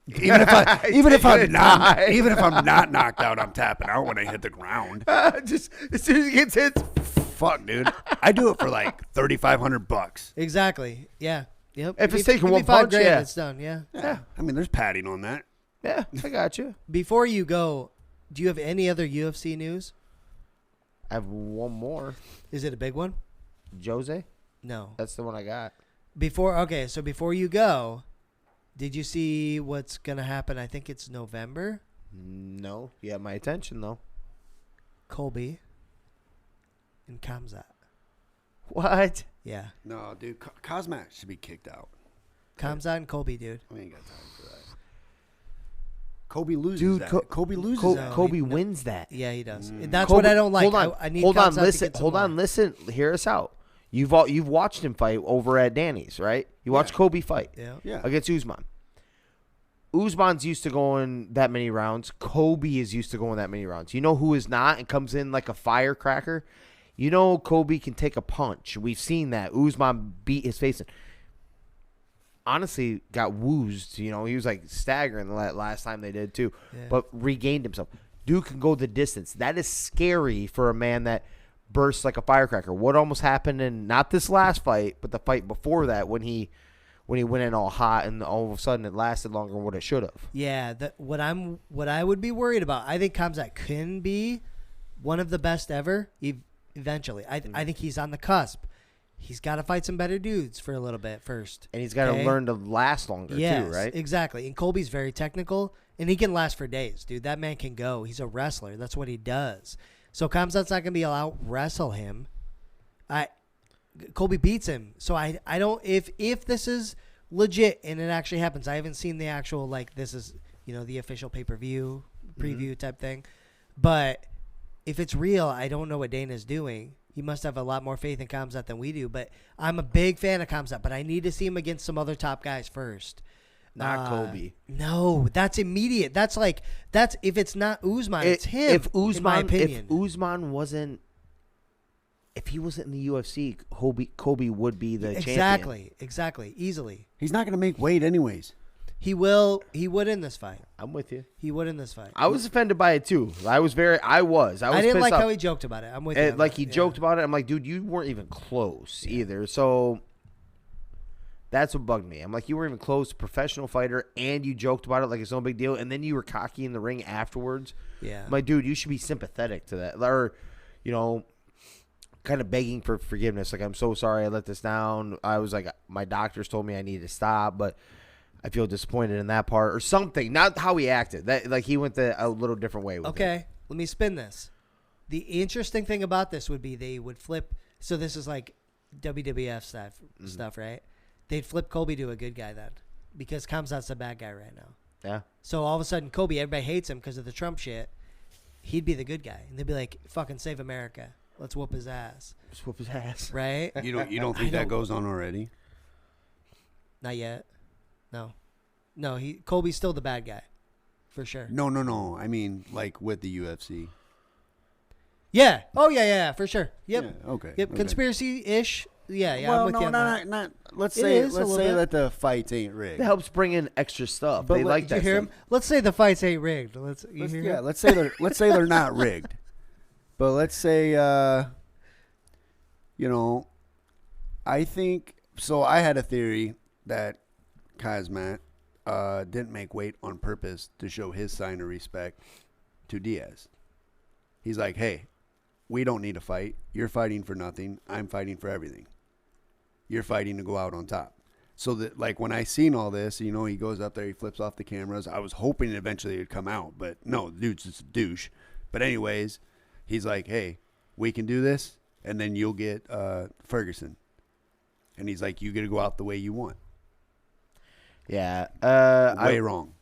C: Even if I'm not knocked out, I'm tapping out when I hit the ground.
D: Just as soon as it gets hit.
C: Fuck, dude. I do it for like $3,500.
B: Exactly. Yeah. Yep.
D: If it's taking one punch,
B: $5,000, it's done. Yeah.
C: I mean, there's padding on that.
D: Yeah, I got you.
B: Before you go, do you have any other UFC news?
D: I have one more.
B: Is it a big one?
D: Jose?
B: No.
D: That's the one I got.
B: So before you go, did you see what's going to happen? I think it's November.
D: No. You have my attention, though.
B: Colby and Khamzat.
D: What?
B: Yeah.
C: No, dude. Khamzat should be kicked out.
B: Khamzat and Colby, dude.
C: We ain't got time for that. Kobe loses that. Kobe loses that.
D: Kobe wins that.
B: Yeah, he does. That's Kobe, what I don't like.
D: Hold on.
B: I need
D: hold on.
B: Listen.
D: Listen. Hear us out. You've watched him fight over at Danny's, right? You watched Kobe fight against Usman. Usman's used to going that many rounds. Kobe is used to going that many rounds. You know who is not and comes in like a firecracker? You know Kobe can take a punch. We've seen that. Usman beat his face in. Honestly, got woozed. He was like staggering the last time they did too, but regained himself. Dude can go the distance. That is scary for a man that bursts like a firecracker. What almost happened in not this last fight, but the fight before that when he went in all hot and all of a sudden it lasted longer than what it should have.
B: Yeah, what I would be worried about. I think Khamzat can be one of the best ever. Eventually, I think he's on the cusp. He's got to fight some better dudes for a little bit first.
D: And he's got to learn to last longer too, right?
B: Exactly. And Colby's very technical, and he can last for days, dude. That man can go. He's a wrestler. That's what he does. So Khamzat's not going to be allowed to wrestle him. Colby beats him. So I don't – if this is legit and it actually happens, I haven't seen the actual, like, this is, the official pay-per-view preview type thing. But if it's real, I don't know what Dana's doing. He must have a lot more faith in Khamzat than we do. But I'm a big fan of Khamzat, but I need to see him against some other top guys first.
D: Not Kobe.
B: No, that's immediate. That's if it's not Usman, it's him. In my opinion.
D: If Usman wasn't, if he wasn't in the UFC, Kobe would be the champion.
B: Exactly, easily.
C: He's not going to make weight anyways.
B: He would in this fight.
D: I'm with you.
B: He would in this fight.
D: I was offended by it too. I didn't
B: like how he joked about it. I'm with you.
D: Like he joked about it. I'm like, dude, you weren't even close either. So that's what bugged me. I'm like, you weren't even close, professional fighter, and you joked about it like it's no big deal, and then you were cocky in the ring afterwards.
B: Yeah.
D: I'm like, dude, you should be sympathetic to that, or kind of begging for forgiveness. Like, I'm so sorry I let this down. I was like, my doctors told me I needed to stop, but I feel disappointed in that part or something. Not how he acted. That like he went a little different way with it.
B: Okay, let me spin this. The interesting thing about this would be they would flip. So this is like WWF stuff, right? They'd flip Kobe to a good guy then, because Kamzat's a bad guy right now.
D: Yeah.
B: So all of a sudden, Kobe, everybody hates him because of the Trump shit. He'd be the good guy, and they'd be like, "Fucking save America. Let's whoop his ass."
D: Just whoop his ass.
B: Right?
C: You don't think that goes on already?
B: Not yet. No. Kobe's still the bad guy, for sure.
C: No. I mean, like with the UFC.
B: Yeah. Oh yeah, for sure. Yep.
C: Yeah, okay.
B: Yep.
C: Okay.
B: Conspiracy-ish. Yeah.
C: Well,
B: I'm with
C: no,
B: you on that.
C: not. Let's
B: It
C: say
B: is a little bit.
C: that the fights ain't rigged.
D: It helps bring in extra stuff.
B: But
D: They like
B: did
D: that
B: you hear
D: stuff.
B: him? Let's say the fights ain't rigged. Let's
C: say they're not rigged. But let's say I think so. I had a theory that Kazmat didn't make weight on purpose to show his sign of respect to Diaz. He's like, hey, we don't need to fight. You're fighting for nothing. I'm fighting for everything. You're fighting to go out on top. So that, like, when I seen all this, he goes up there, he flips off the cameras. I was hoping eventually it would come out, but no, the dude's just a douche. But anyways, he's like, hey, we can do this, and then you'll get Ferguson. And he's like, you get to go out the way you want.
D: Yeah.
C: Way wrong.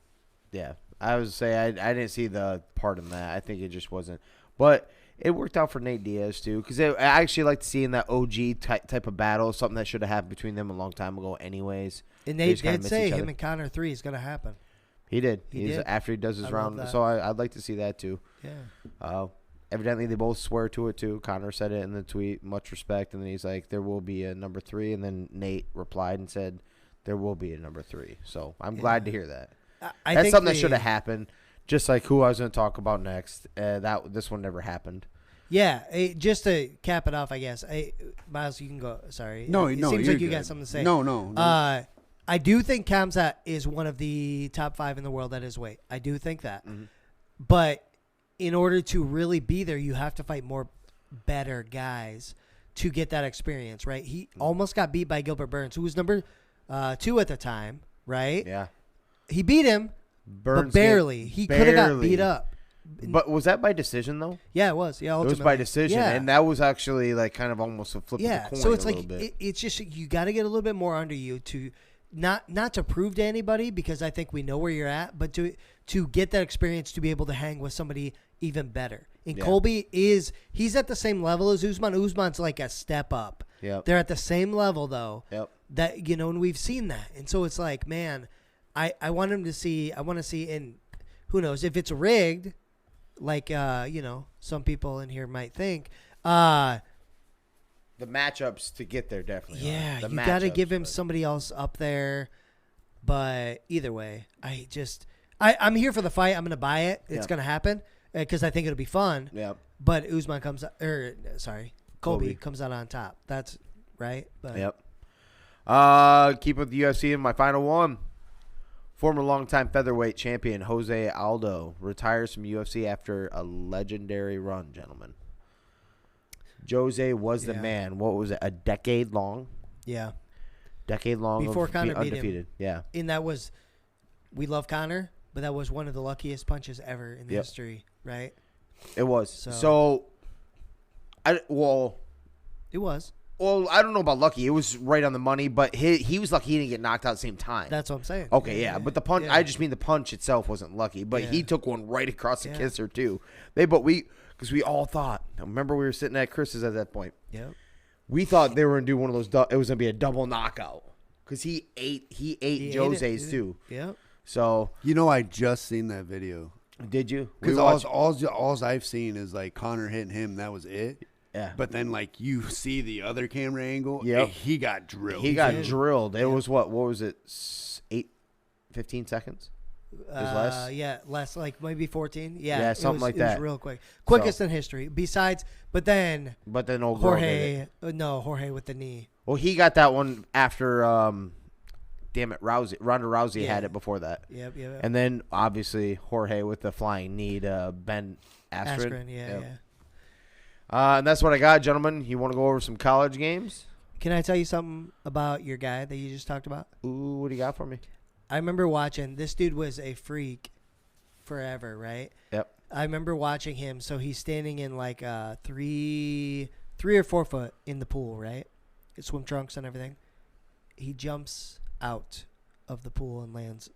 D: Yeah. I was say I didn't see the part in that. I think it just wasn't. But it worked out for Nate Diaz, too, because I actually liked seeing that OG type of battle, something that should have happened between them a long time ago anyways.
B: And Nate did say him and Conor 3 is going to happen.
D: He did.
B: He did.
D: After he does his
B: I
D: round.
B: love that.
D: So I'd like to see that, too.
B: Yeah.
D: Evidently, they both swear to it, too. Conor said it in the tweet, much respect, and then he's like, there will be a number 3, and then Nate replied and said, there will be a number 3. So I'm glad to hear that. That's
B: think
D: something that should have happened, just like who I was going to talk about next. This one never happened.
B: Yeah, just to cap it off, I guess. Miles, you can go. Sorry.
C: No,
B: it
C: no,
B: seems
C: you're
B: like you
C: good.
B: got something to say.
C: No.
B: I do think Kamzat is one of the top 5 in the world at his weight. I do think that.
D: Mm-hmm.
B: But in order to really be there, you have to fight more better guys to get that experience, right? He almost got beat by Gilbert Burns, who was number 2 at the time, right?
D: Yeah.
B: He beat him, but barely. He could have got beat up.
D: But was that by decision, though?
B: Yeah, it was. Yeah, ultimately.
D: It was by decision,
B: yeah.
D: and that was actually like kind of almost a flip of the coin
B: so it's
D: a
B: like
D: little bit.
B: it's just you got to get a little bit more under you to not to prove to anybody, because I think we know where you're at, but to get that experience to be able to hang with somebody even better. And Colby he's at the same level as Usman. Usman's like a step up.
D: Yep.
B: They're at the same level though.
D: Yep.
B: That and we've seen that, and so it's like, man, I want him to see. I want to see, and who knows if it's rigged. Like, some people in here might think.
D: The matchups to get there definitely.
B: Yeah,
D: The
B: you got to
D: matchups,
B: give him
D: but-
B: somebody else up there. But either way, I'm here for the fight. I'm going to buy it. It's going to happen because I think it'll be fun.
D: Yep.
B: But Usman Colby comes out on top. That's right. But
D: Yep. Keep with the UFC in my final one. Former longtime featherweight champion Jose Aldo retires from UFC after a legendary run, gentlemen. Jose was the man. What was it? A decade long?
B: Yeah.
D: Decade long
B: Before
D: of
B: Conor beat
D: undefeated.
B: him.
D: Yeah.
B: And that was, we love Conor, but that was one of the luckiest punches ever in history, right?
D: It was.
B: So
D: it was. Well, I don't know about lucky. It was right on the money, but he was lucky he didn't get knocked out at the same time.
B: That's what I'm saying.
D: Okay, yeah. But the punch,
B: yeah.
D: I just mean the punch itself wasn't lucky, but he took one right across the kisser too. Because we all thought, remember we were sitting at Chris's at that point.
B: Yep.
D: We thought they were going to do one of those, it was going to be a double knockout. Because he ate Jose's too.
B: Yep.
D: So.
C: I just seen that video.
D: Did you?
C: Because all I've seen is like Conor hitting him. That was it.
D: Yeah.
C: But then, like, you see the other camera angle.
D: Yep.
C: He got drilled.
D: He got drilled. It was what was it? 15 seconds? It was less?
B: Yeah, less, like maybe 14. Yeah,
D: something like
B: It
D: that.
B: was real quick. Quickest in history. But then
D: old girl did it.
B: Jorge with the knee.
D: Well, he got that one after, Ronda Rousey had it before that.
B: Yep.
D: And then, obviously, Jorge with the flying knee to Ben Askren.
B: Askren, yeah.
D: And that's what I got, gentlemen. You want to go over some college games?
B: Can I tell you something about your guy that you just talked about?
D: Ooh, what do you got for me?
B: I remember watching. This dude was a freak forever, right?
D: Yep.
B: I remember watching him. So he's standing in like 3 or 4 foot in the pool, right? swim trunks and everything. He jumps out of the pool and lands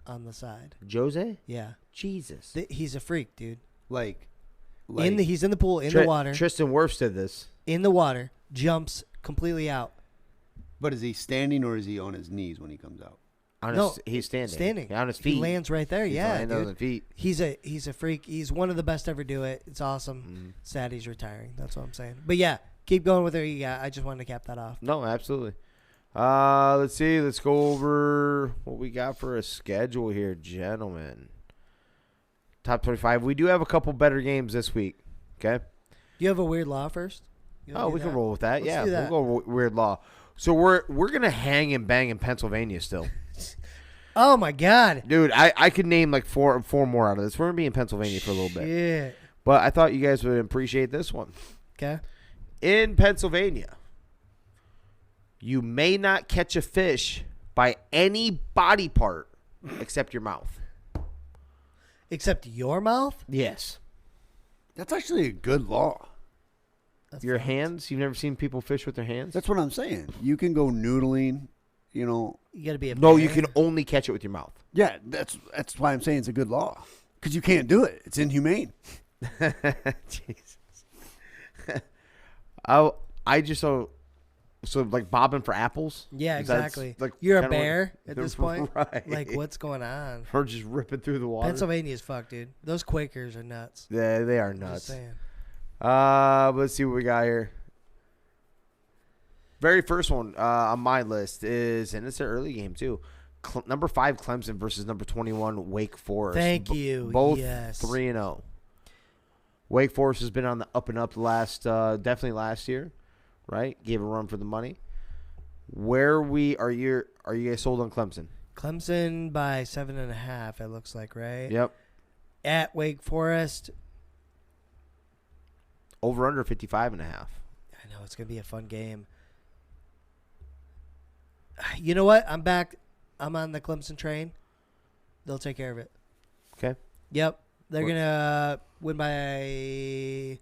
B: on the side.
D: Jose?
B: Yeah.
D: Jesus.
B: He's a freak, dude.
C: Like
B: He's in the pool, in the water.
D: Tristan Wirfs did this.
B: In the water, jumps completely out.
C: But is he standing or is he on his knees when he comes out?
D: He's standing.
B: Standing.
D: On his feet.
B: He lands right there.
D: He's
B: yeah,
D: landing
B: dude.
D: on the feet.
B: He's a freak. He's one of the best to ever do it. It's awesome. Sad he's retiring. That's what I'm saying. But yeah, keep going with it. Yeah, I just wanted to cap that off.
D: No, absolutely. Let's see. Let's go over what we got for a schedule here, gentlemen. Top 25. We do have a couple better games this week. Okay.
B: Do you have a weird law first?
D: We can roll with that.
B: Let's do that.
D: We'll go weird law. So we're gonna hang and bang in Pennsylvania still.
B: Oh my God,
D: dude! I could name like four more out of this. We're gonna be in Pennsylvania for a little bit.
B: Yeah.
D: But I thought you guys would appreciate this one.
B: Okay.
D: In Pennsylvania, you may not catch a fish by any body part except your mouth.
B: Except your mouth?
D: Yes.
C: That's actually a good law.
D: Your hands? You've never seen people fish with their hands?
C: That's what I'm saying. You can go noodling, you know.
B: You got to be a
D: No,
B: man.
D: you can only catch it with your mouth.
C: Yeah, that's why I'm saying it's a good law. Because you can't do it. It's inhumane.
D: Jesus. I just so like bobbing for apples.
B: Yeah, exactly.
D: Like
B: you're a
D: kinda
B: bear at this point.
D: Right.
B: Like, what's going on?
D: Or just ripping through the water.
B: Pennsylvania's fucked, dude. Those Quakers are nuts.
D: Yeah, they are
B: Just
D: nuts.
B: saying.
D: Let's see what we got here. Very first one on my list is, and it's an early game too. Number 5 Clemson versus number 21 Wake Forest.
B: Thank you.
D: Both
B: Yes.
D: 3-0. Wake Forest has been on the up and up definitely last year, right? Gave a run for the money. Are you guys sold on Clemson?
B: Clemson by 7.5. It looks like, right?
D: Yep.
B: At Wake Forest.
D: Over under 55.5.
B: I know it's gonna be a fun game. You know what? I'm back. I'm on the Clemson train. They'll take care of it.
D: Okay.
B: Yep. They're going to win by,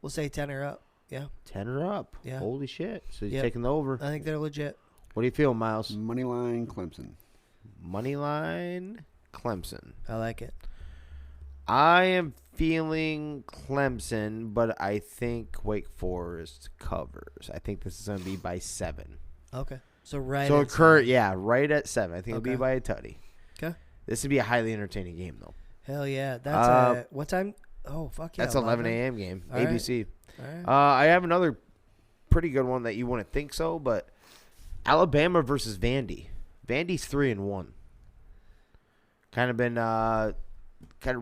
B: we'll say 10 or up. Yeah.
D: 10 or up.
B: Yeah.
D: Holy shit. So you're
B: Yep.
D: taking the over.
B: I think they're legit.
D: What do you feel, Miles?
C: Moneyline Clemson.
D: Moneyline Clemson.
B: I like it.
D: I am feeling Clemson, but I think Wake Forest covers. I think this is going to be by 7.
B: Okay. So right
D: So
B: at
D: current,
B: 7.
D: yeah, right at 7. I think it'll be
B: Okay.
D: by a tutty.
B: Okay.
D: This would be a highly entertaining game, though.
B: Hell yeah. That's what time? Oh, fuck yeah.
D: That's 11 a.m. game,
B: All right.
D: ABC.
B: All right.
D: I have another pretty good one that you wouldn't think so, but Alabama versus Vandy. Vandy's 3-1. Kind of been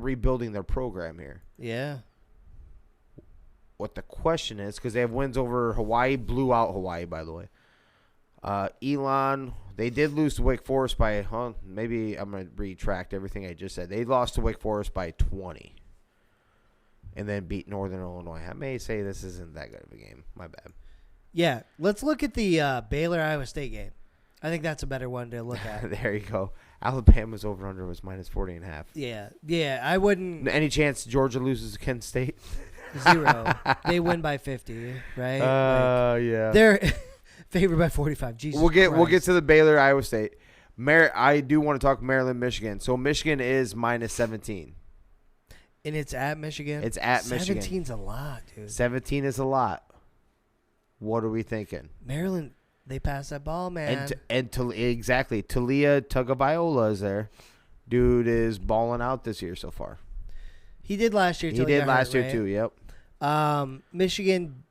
D: rebuilding their program here.
B: Yeah.
D: What the question is, because they have wins over Hawaii, blew out Hawaii, by the way. Elon, they did lose to Wake Forest by, maybe I'm going to retract everything I just said. They lost to Wake Forest by 20 and then beat Northern Illinois. I may say this isn't that good of a game. My bad.
B: Yeah. Let's look at the Baylor-Iowa State game. I think that's a better one to look at.
D: There you go. Alabama's over-under was minus 40.5.
B: Yeah. Yeah. I wouldn't.
D: Any chance Georgia loses to Kent State?
B: 0. They win by 50, right?
D: Yeah.
B: They're favored by 45. Jesus
D: We'll get
B: Christ.
D: to the Baylor Iowa State. I do want to talk Maryland Michigan. So Michigan is minus 17.
B: And it's at Michigan?
D: It's at Michigan.
B: 17's a lot, dude.
D: 17 is a lot. What are we thinking?
B: Maryland, they pass that ball, man.
D: Exactly. Talia Tagovailoa is there. Dude is balling out this year so far.
B: He did last year.
D: He
B: till
D: did
B: got
D: last
B: hurt,
D: year
B: right?
D: too. Yep.
B: Michigan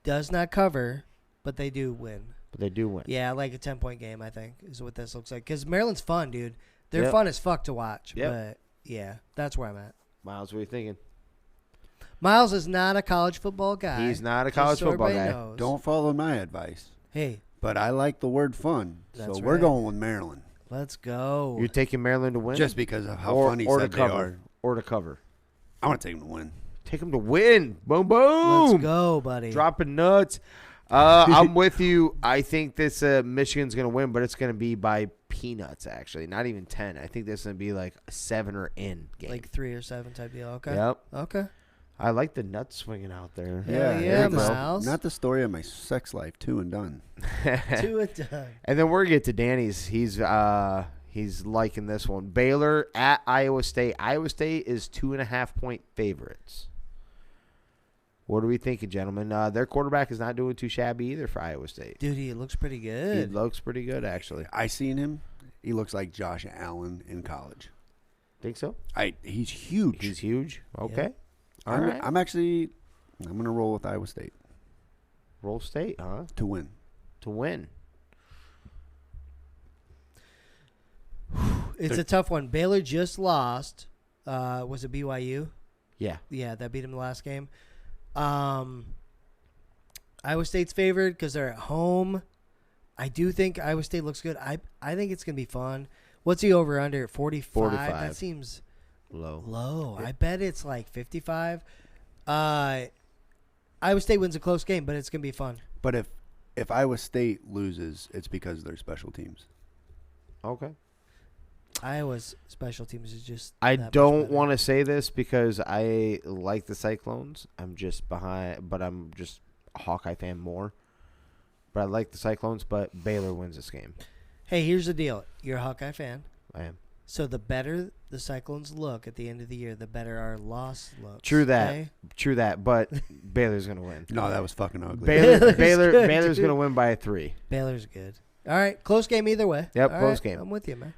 B: does not cover, but they do win.
D: But they do win.
B: Yeah, like a 10-point game, I think, is what this looks like. Because Maryland's fun, dude. They're
D: Yep.
B: fun as fuck to watch.
D: Yep.
B: But, yeah, that's where I'm at.
D: Miles, what are you thinking?
B: Miles is not a college football guy.
D: He's not a
B: just
D: college
B: so
D: football
B: everybody
D: guy.
B: knows.
C: Don't follow my advice.
B: Hey,
C: But I like the word fun.
B: That's
C: So we're
B: right.
C: going with Maryland.
B: let's go.
D: You're taking Maryland to win?
C: Just because of how
D: or,
C: funny
D: or
C: said
D: to
C: they
D: cover.
C: are.
D: Or to cover.
C: I want to take them to win.
D: Take them to win. Boom, boom.
B: Let's go, buddy.
D: Dropping nuts. I'm with you. I think this Michigan's going to win, but it's going to be by peanuts, actually. Not even 10. I think this is going to be like a 7 or in game.
B: Like 3 or 7 type deal. Okay.
D: Yep.
B: Okay.
D: I like the nuts swinging out there.
B: Hell yeah,
C: not the-
B: Miles.
C: Not the story of my sex life. 2 and done.
B: 2 and done.
D: And then we're going to get to Danny's. He's liking this one. Baylor at Iowa State. Iowa State is 2.5-point favorites. What are we thinking, gentlemen? Their quarterback is not doing too shabby either for Iowa State.
B: Dude, he looks pretty good.
D: He looks pretty good, actually.
C: I seen him. He looks like Josh Allen in college.
D: Think so?
C: He's huge.
D: He's huge. Okay. All
C: I'm
D: right.
C: I'm gonna roll with Iowa State
D: Roll State, huh?
C: to win.
D: To win.
B: It's a tough one. Baylor just lost. Was it BYU?
D: Yeah.
B: Yeah, that beat him the last game. Iowa State's favored because they're at home. I do think Iowa State looks good. I think it's going to be fun. What's the over-under? 45?
D: 45.
B: That seems
D: Low.
B: I bet it's like 55. Iowa State wins a close game, but it's going to be fun.
C: But if Iowa State loses, it's because of their special teams.
D: Okay.
B: Iowa's special teams is just
D: I
B: that much
D: don't
B: better.
D: want to say this because I like the Cyclones. I'm just behind, but I'm just a Hawkeye fan more. But I like the Cyclones, but Baylor wins this game.
B: Hey, here's the deal. You're a Hawkeye fan.
D: I am.
B: So the better the Cyclones look at the end of the year, the better our loss looks.
D: True that.
B: okay?
D: True that. But Baylor's going to win.
C: No, that was fucking ugly.
B: Baylor's good,
D: Baylor's
B: dude.
D: going to win by 3.
B: Baylor's good. All right, close game either way.
D: Yep,
B: All
D: close
B: right,
D: game.
B: I'm with you, man.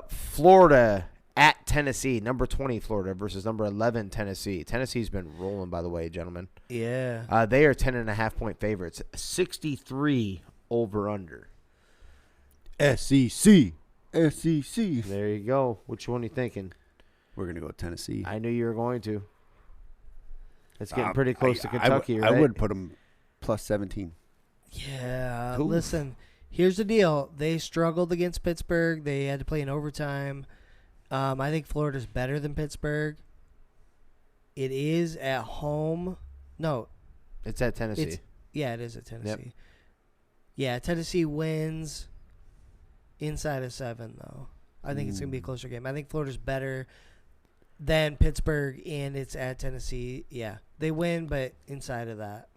D: Florida at Tennessee. Number 20 Florida versus number 11 Tennessee. Tennessee's been rolling, by the way, gentlemen.
B: Yeah.
D: They are 10.5-point favorites. 63 over under.
C: SEC.
D: There you go. Which one are you thinking?
C: We're gonna go with Tennessee.
D: I knew you were going to. It's getting pretty close to
C: I
D: Kentucky, right?
C: would put them plus 17.
B: Yeah.
C: Oof.
B: Listen, here's the deal. They struggled against Pittsburgh. They had to play in overtime. I think Florida's better than Pittsburgh. It is at home. No,
D: It's at Tennessee.
B: it is at Tennessee. Yeah, Tennessee wins inside of 7, though. I think it's going to be a closer game. I think Florida's better than Pittsburgh, and it's at Tennessee. Yeah, they win, but inside of that.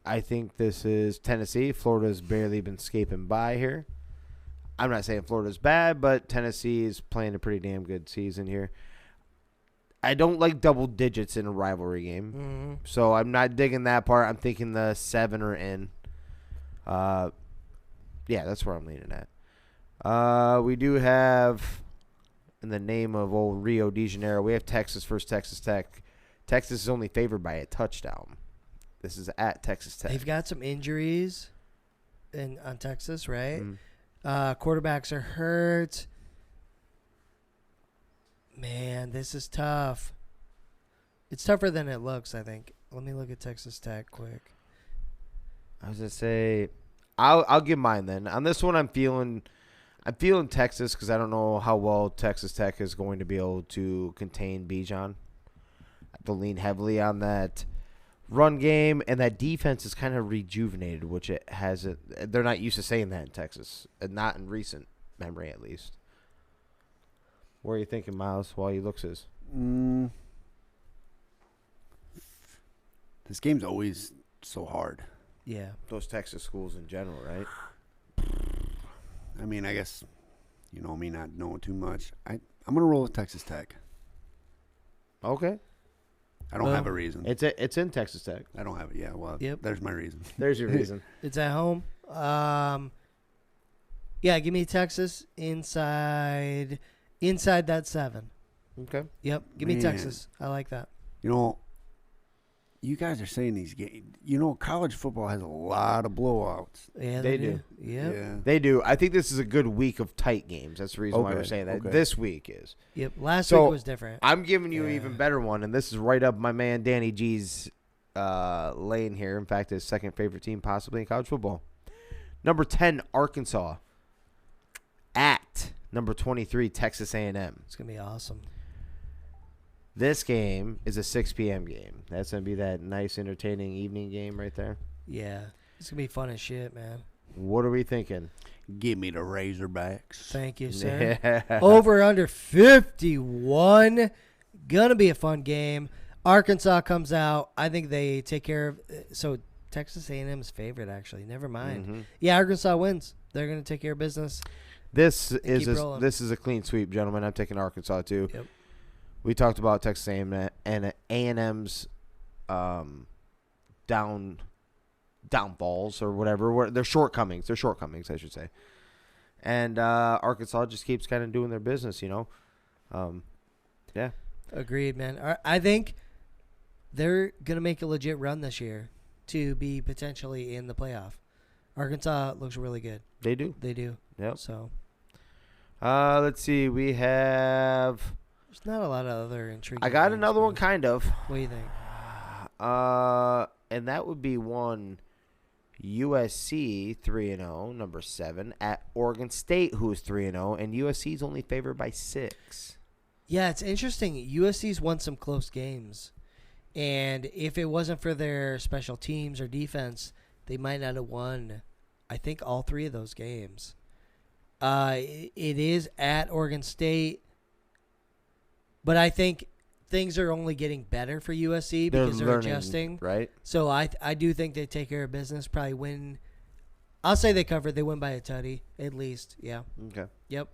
D: I think this is Tennessee. Florida's barely been scaping by here. I'm not saying Florida's bad, but Tennessee is playing a pretty damn good season here. I don't like double digits in a rivalry game,
B: Mm-hmm.
D: so I'm not digging that part. I'm thinking the 7 are in. Yeah, that's where I'm leaning at. We do have, in the name of old Rio de Janeiro, we have Texas versus Texas Tech. Texas is only favored by a touchdown. This is at Texas Tech.
B: They've got some injuries on Texas, right?
D: Mhm.
B: Quarterbacks are hurt. Man, this is tough. It's tougher than it looks, I think. Let me look at Texas Tech quick.
D: I was gonna say, I'll give mine then. On this one, I'm feeling Texas because I don't know how well Texas Tech is going to be able to contain Bijan. I have to lean heavily on that run game, and that defense is kind of rejuvenated, which it hasn't. They're not used to saying that in Texas, not in recent memory at least. What are you thinking, Miles, while he looks his?
C: This game's always so hard.
B: Yeah.
D: Those Texas schools in general, right?
C: I mean, I guess, you know me not knowing too much. I'm going to roll with Texas Tech.
D: Okay.
C: I don't have a reason.
D: It's in Texas Tech.
C: I don't have it. Yeah, well,
B: Yep.
C: there's my reason.
D: There's your reason.
B: It's at home. Yeah, give me Texas inside that 7.
D: Okay.
B: Yep, give me
C: Man.
B: Texas. I like that.
C: You know, you guys are saying these games. You know, college football has a lot of blowouts.
B: Yeah,
D: They
B: they
D: do.
B: do. Yep.
C: Yeah.
D: They do. I think this is a good week of tight games. That's the reason why we're
C: Okay,
D: saying that.
C: okay.
D: This week is.
B: Yep. Last
D: So,
B: week was different.
D: I'm giving you an
B: Yeah.
D: even better one, and this is right up my man Danny G's lane here. In fact, his second favorite team possibly in college football. Number 10, Arkansas. At number 23, Texas A&M.
B: It's gonna be awesome.
D: This game is a 6 p.m. game. That's going to be that nice, entertaining evening game right there.
B: Yeah, it's gonna be fun as shit, man.
D: What are we thinking?
C: Give me the Razorbacks.
B: Thank you, sir.
D: Yeah.
B: Over under 51. Gonna be a fun game. Arkansas comes out. I think they take care of. So Texas A&M is favorite, actually. Never mind.
D: Mm-hmm.
B: Yeah, Arkansas wins. They're going to take care of business.
D: This
B: keep rolling.
D: is a clean sweep, gentlemen. I'm taking Arkansas too.
B: Yep.
D: We talked about Texas A&M and A&M's downfalls or whatever. Their shortcomings. Their shortcomings, I should say. And Arkansas just keeps kind of doing their business, you know. Yeah.
B: Agreed, man. I think they're going to make a legit run this year to be potentially in the playoff. Arkansas looks really good.
D: They do.
B: They do.
D: Yep.
B: So
D: let's see. We have.
B: there's not a lot of other intriguing.
D: I got
B: games,
D: another
B: but
D: one, kind of.
B: What do you think?
D: And that would be one USC 3-0, number 7, at Oregon State, who is 3-0, and USC is only favored by 6.
B: Yeah, it's interesting. USC's won some close games. And if it wasn't for their special teams or defense, they might not have won, I think, all 3 of those games. It is at Oregon State. But I think things are only getting better for USC because they're
D: learning,
B: adjusting.
D: Right?
B: So I do think they take care of business, probably win. I'll say they cover. They win by a tutty, at least. Yeah.
D: Okay.
B: Yep.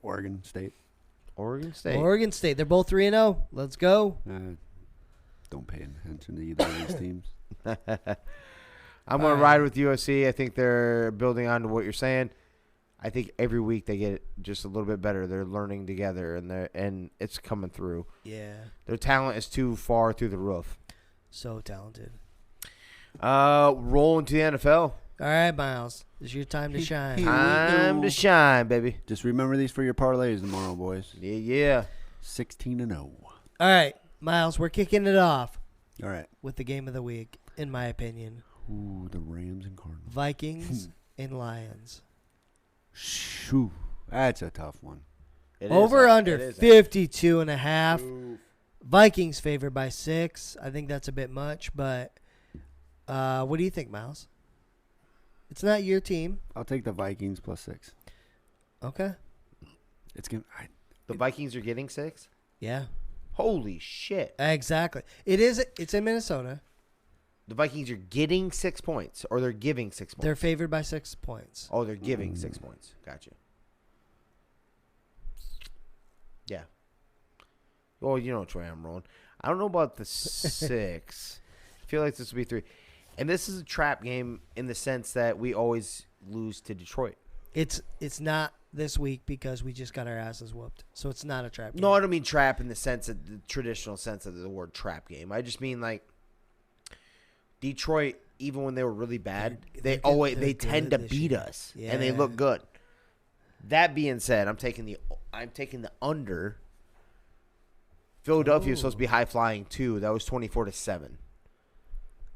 C: Oregon State.
D: Oregon State.
B: Oregon State. They're both 3-0. Let's go.
C: Don't pay attention to either of these teams.
D: I'm going to ride with USC. I think they're building on to what you're saying. I think every week they get just a little bit better. They're learning together, and it's coming through.
B: Yeah.
D: Their talent is too far through the roof.
B: So talented.
D: Rolling to the NFL.
B: All right, Miles. It's your time to shine.
D: Time to shine, baby.
C: Just remember these for your parlays tomorrow, boys.
D: Yeah.
C: 16-0.
B: All right, Miles, we're kicking it off
C: All right.
B: with the game of the week, in my opinion.
C: Ooh, the Rams and Cardinals.
B: Vikings and Lions.
C: Shoo. That's a tough one.
B: Over under 52.5. Vikings favored by 6. I think that's a bit much, but what do you think, Miles? It's not your team.
C: I'll take the Vikings plus 6.
B: Okay.
C: It's gonna.
D: The Vikings are getting 6?
B: Yeah.
D: Holy shit.
B: Exactly. It's in Minnesota.
D: The Vikings are getting 6 points, or they're giving 6 points?
B: They're favored by 6 points.
D: Oh, they're giving 6 points. Gotcha. Yeah. Oh, you know which way I'm rolling. I don't know about the 6. I feel like this will be 3. And this is a trap game in the sense that we always lose to Detroit.
B: It's not this week because we just got our asses whooped. So it's not a trap game.
D: No, I don't mean trap in the sense of the traditional sense of the word trap game. I just mean like Detroit, even when they were really bad, they tend to beat us, and they look good. That being said, I'm taking the under. Philadelphia was supposed to be high flying too. That was 24-7.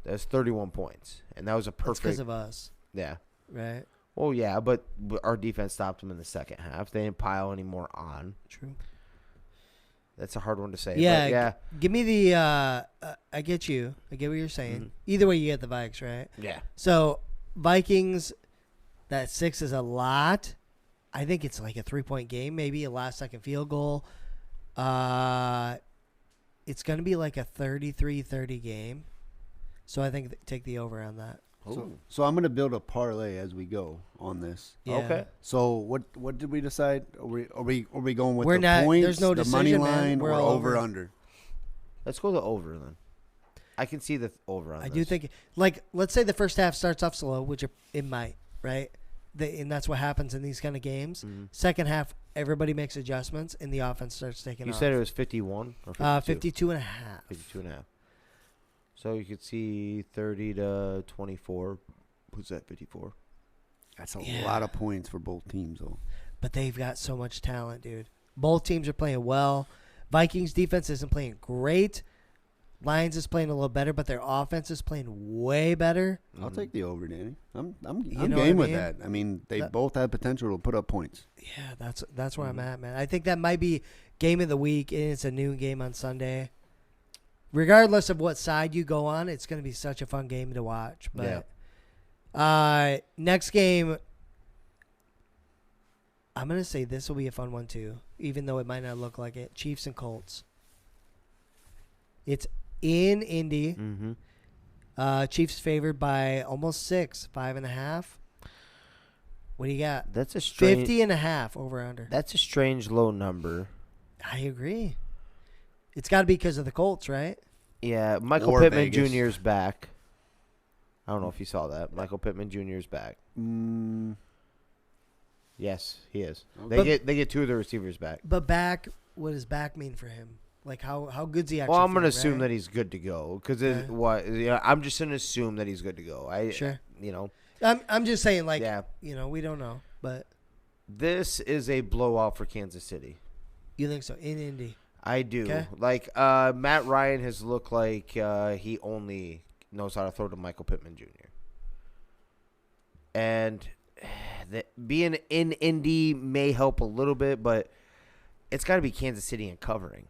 D: That was 31 points, and that was a perfect.
B: Because of us.
D: Yeah.
B: Right.
D: Well, yeah, but our defense stopped them in the second half. They didn't pile any more on.
B: True.
D: That's a hard one to say.
B: Yeah.
D: But yeah.
B: Give me the. I get you. I get what you're saying.
D: Mm-hmm.
B: Either way, you get the Vikes, right?
D: Yeah.
B: So Vikings, that 6 is a lot. I think it's like a 3-point game, maybe a last-second field goal. It's going to be like a 33-30 game. So I think take the over on that.
C: So I'm going to build a parlay as we go on this.
B: Yeah.
D: Okay.
C: So what did we decide? Are we going with
B: We're
C: the
B: not-
C: points,
B: there's no
C: the money
B: decision, man.
C: line,
B: We're
C: or
B: all
C: over
B: over.
C: under?
D: Let's go the over then. I can see the over on
B: I
D: this.
B: do think, like, let's say the first half starts off slow, which it might, right? And that's what happens in these kind of games.
D: Mm-hmm.
B: Second half, everybody makes adjustments, and the offense starts taking
D: You
B: off.
D: said it was 51 or 52?
B: 52.5.
D: 52.5. So you could see 30-24. Who's that, 54?
C: That's a lot of points for both teams, though.
B: But they've got so much talent, dude. Both teams are playing well. Vikings defense isn't playing great. Lions is playing a little better, but their offense is playing way better.
C: I'll take the over, Danny. I'm
B: know
C: game
B: what I
C: with
B: mean?
C: that. I mean, they both have potential to put up points.
B: Yeah, that's where I'm at, man. I think that might be game of the week, and it's a noon game on Sunday. Regardless of what side you go on, it's going to be such a fun game to watch. But next game, I'm going to say this will be a fun one too, even though it might not look like it. Chiefs and Colts. It's in Indy.
D: Mm-hmm.
B: Chiefs favored by almost 6, 5.5. What do you got?
D: That's a strange
B: 50.5 over under.
D: That's a strange low number.
B: I agree. It's got to be because of the Colts, right?
D: Yeah, Michael
C: Or
D: Pittman
C: Vegas.
D: Jr. is back. I don't know if you saw that. Michael Pittman Jr. is back. Yes, he is.
C: Okay.
D: They get 2 of the receivers back.
B: But back, what does back mean for him? Like how good's he actually?
D: Well, I'm going to
B: feeling,
D: assume
B: right?
D: that he's good to go because
B: Okay.
D: I'm just going to assume that he's good to go.
B: Sure. I'm just saying, like,
D: Yeah.
B: we don't know, but
D: This is a blowout for Kansas City.
B: you think so in Indy?
D: I do.
B: Okay.
D: Like Matt Ryan has looked like he only knows how to throw to Michael Pittman Jr. And being in Indy may help a little bit, but it's got to be Kansas City in covering.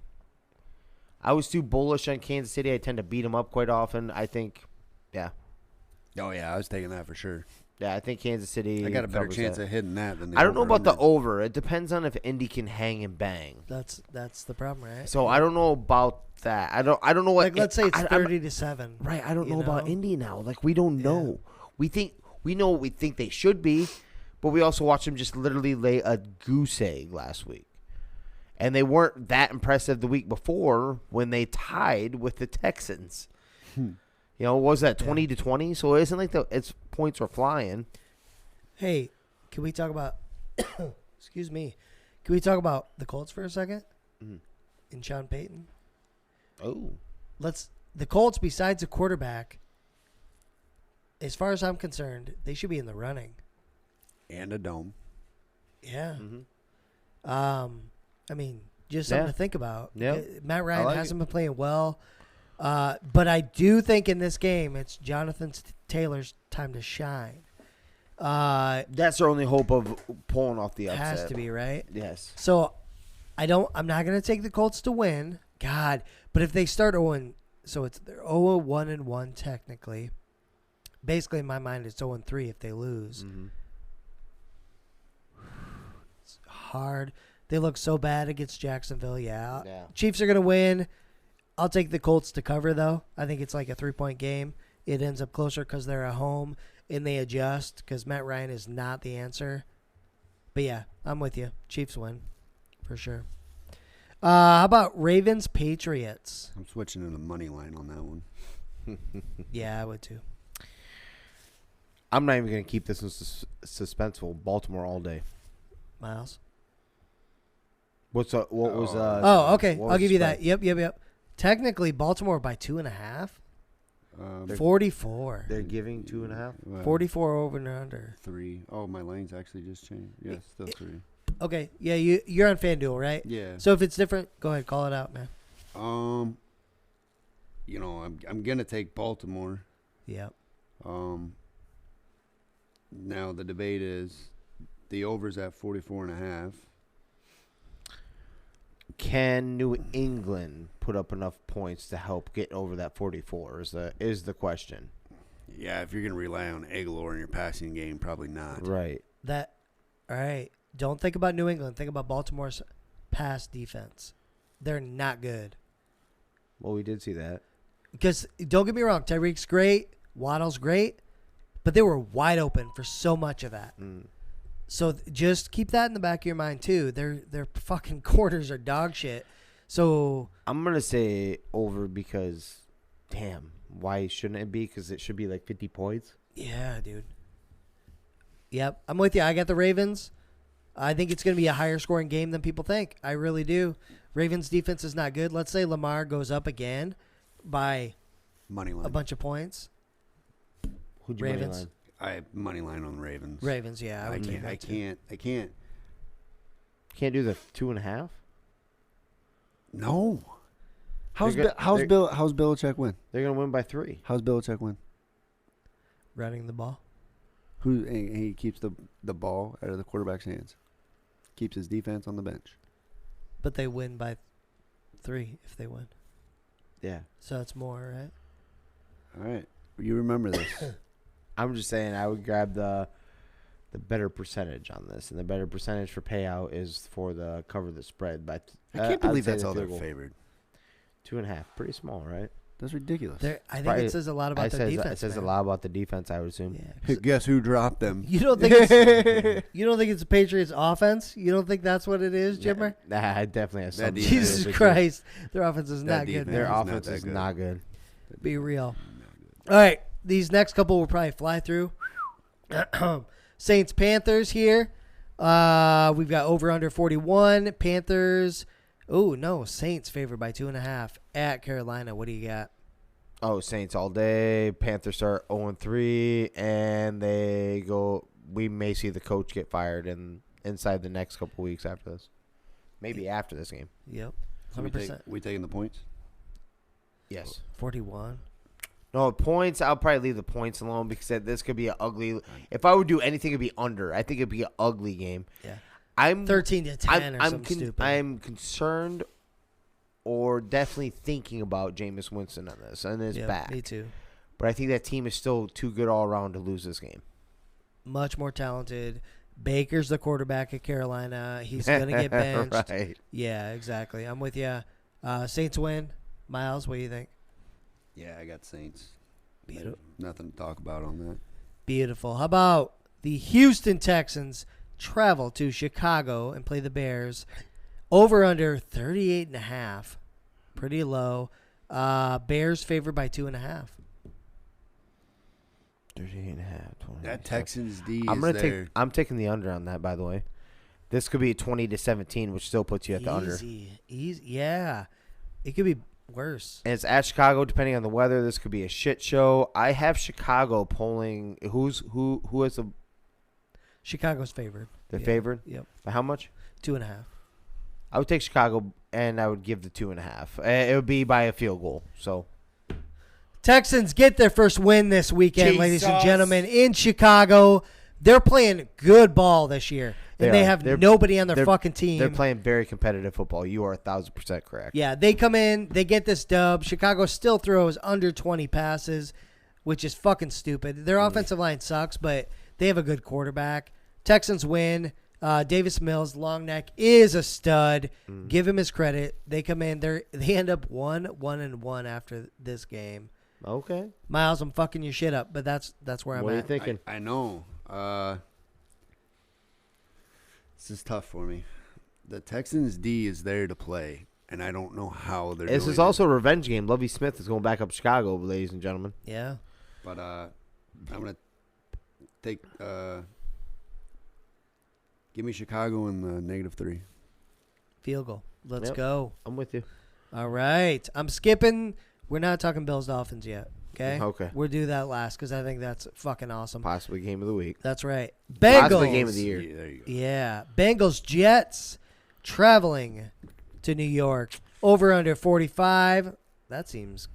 D: I was too bullish on Kansas City. I tend to beat them up quite often. I think, yeah.
C: Oh, yeah, I was taking that for sure.
D: Yeah, I think Kansas City.
C: I got a better
D: covers
C: chance
D: that.
C: of hitting that than the
D: I don't know
C: over
D: about the
C: under.
D: over. It depends on if Indy can hang and bang.
B: That's the problem, right?
D: So I don't know about that. I don't know what.
B: Like, let's say it's
D: I'm-
B: 30-7.
D: Right, I don't
B: you
D: know about Indy now. Like, we don't know. We know what we think they should be, but we also watched them just literally lay a goose egg last week. And they weren't that impressive the week before when they tied with the Texans. You know, what was that 20-20? So it isn't like its points were flying.
B: Hey, can we talk about? Excuse me. Can we talk about the Colts for a second? And Sean Payton.
D: Oh,
B: The Colts, besides a quarterback, as far as I'm concerned, they should be in the running.
C: And a dome.
B: Yeah.
D: Mm-hmm.
B: I mean, just something
D: Yeah.
B: to think about.
D: Yeah.
B: Matt Ryan
D: like
B: hasn't been playing well, but I do think in this game it's Jonathan Taylor's time to shine.
D: that's their only hope of pulling off the upset.
B: Has to be, right?
D: Yes.
B: So I'm not going to take the Colts to win. God, but if they start 0, so they're 0-1-1 technically. Basically, in my mind, it's 0-3 if they lose.
D: Mm-hmm.
B: It's hard. They look so bad against Jacksonville. Yeah.
D: Yeah.
B: Chiefs are going to win. I'll take the Colts to cover, though. I think it's like a 3-point game. It ends up closer because they're at home and they adjust because Matt Ryan is not the answer. But yeah, I'm with you. Chiefs win for sure. How about Ravens Patriots?
C: I'm switching to the money line on that one.
B: Yeah, I would too.
D: I'm not even going to keep this suspenseful. Baltimore all day.
B: Miles.
D: What was
B: Oh, okay.
D: what
B: I'll
D: was
B: give
D: the
B: you
D: spread?
B: that. Yep. Technically, Baltimore by 2.5. 44.
D: They're giving 2.5.
B: 44 over and under.
C: 3. Oh, my lane's actually just changed. Yes, still 3.
B: Okay. Yeah, you're on FanDuel, right?
C: Yeah.
B: So if it's different, go ahead, call it out, man.
C: You know, I'm gonna take Baltimore.
B: Yep.
C: Now the debate is the over's at 44.5.
D: Can New England put up enough points to help get over that 44? Is the question.
C: Yeah, if you're gonna rely on Aguilar in your passing game, probably not.
D: Right.
B: All right. Don't think about New England. Think about Baltimore's pass defense. They're not good.
D: Well, we did see that.
B: Because don't get me wrong, Tyreek's great, Waddle's great, but they were wide open for so much of that. So just keep that in the back of your mind too. Their fucking quarters are dog shit. So
D: I'm gonna say over because, damn, why shouldn't it be? Because it should be like 50 points.
B: yeah, dude. Yep, I'm with you. I got the Ravens. I think it's going to be a higher scoring game than people think. I really do. Ravens defense is not good. Let's say Lamar goes up again by
C: Money line.
B: a bunch of points.
D: Who'd you
B: Ravens.
D: money line?
C: I have money line on the Ravens.
B: Ravens, yeah. I would take that too.
C: I can't.
D: Can't do the 2.5.
C: No. How's
D: They're
C: Belichick win?
D: They're gonna win by 3.
C: How's Belichick win?
B: Running the ball.
C: He keeps the ball out of the quarterback's hands. Keeps his defense on the bench.
B: But they win by 3 if they win.
D: Yeah.
B: So it's more, right?
C: All right. You remember this.
D: I'm just saying I would grab the better percentage on this, and the better percentage for payout is for the cover the spread. But
C: I can't believe that's all they're favored.
D: 2.5. Pretty small, right?
C: That's ridiculous.
B: I think it says a lot about their defense.
D: It says
B: man.
D: a lot about the defense, I would assume.
B: Yeah,
C: Guess who dropped them?
B: you don't think it's the Patriots' offense? You don't think that's what it is, Jimmer?
D: Nah, I definitely have some.
B: Jesus Christ, their offense is not good.
D: Their
B: Man.
D: offense is not good.
B: Be real. All right, these next couple will probably fly through. Saints Panthers here. We've got over under 41. Panthers. Oh no, Saints favored by 2.5 at Carolina. What do you got?
D: Oh, Saints all day. Panthers start 0-3, and they go. We may see the coach get fired inside the next couple weeks after this. Maybe after this game.
B: Yep,
C: So
B: 100%.
C: we taking the points?
D: Yes.
B: 41.
D: No, points, I'll probably leave the points alone because this could be an ugly. If I would do anything, it'd be under. I think it'd be an ugly game.
B: Yeah.
D: I'm
B: 13-10 or something stupid.
D: I'm concerned or definitely thinking about Jameis Winston on this and his back.
B: Me too.
D: But I think that team is still too good all around to lose this game.
B: Much more talented. Baker's the quarterback at Carolina. He's going to get benched.
D: Right.
B: Yeah, exactly. I'm with you. Saints win. Miles, what do you think?
C: Yeah, I got Saints.
B: Beautiful.
C: Nothing to talk about on that.
B: Beautiful. How about the Houston Texans travel to Chicago and play the Bears? Over under 38.5. Pretty low. Bears favored by 2.5.
D: 38.5.
C: That Texans D
D: I'm taking the under on that, by the way. This could be 20-17, which still puts you at the under.
B: Easy. Yeah. It could be worse.
D: And it's at Chicago, depending on the weather. This could be a shit show. I have Chicago polling. Who has the?
B: Chicago's favored.
D: They're favored.
B: Yep.
D: By how much?
B: 2.5.
D: I would take Chicago, and I would give the 2.5. It would be by a field goal. So
B: Texans get their first win this weekend,
D: Jesus.
B: ladies and gentlemen, in Chicago. They're playing good ball this year, and they have nobody on their fucking team.
D: They're playing very competitive football. You are 1,000% correct.
B: Yeah, they come in, they get this dub. Chicago still throws under 20 passes, which is fucking stupid. Their offensive line sucks, but they have a good quarterback. Texans win. Davis Mills, long neck, is a stud. Give him his credit. They come in, they end up 1-1 after this game.
D: Okay.
B: Miles, I'm fucking your shit up, but that's where I'm
D: What are you
B: at.
D: thinking?
C: I know. This is tough for me. The Texans D is there to play, and I don't know how they're
D: This
C: doing
D: is also a revenge game. Lovie Smith is going back up to Chicago, ladies and gentlemen.
B: Yeah.
C: But I'm going to take give me Chicago in the -3.
B: Field goal. Let's
D: Yep.
B: go.
D: I'm with you.
B: All right. I'm skipping. We're not talking Bills-Dolphins yet. Okay?
D: Okay.
B: We'll do that last because I think that's fucking awesome.
D: Possibly game of the week.
B: That's right. Bengals.
D: Possibly game of the year.
C: Yeah, there you go.
B: Yeah. Bengals-Jets traveling to New York. Over under 45. That seems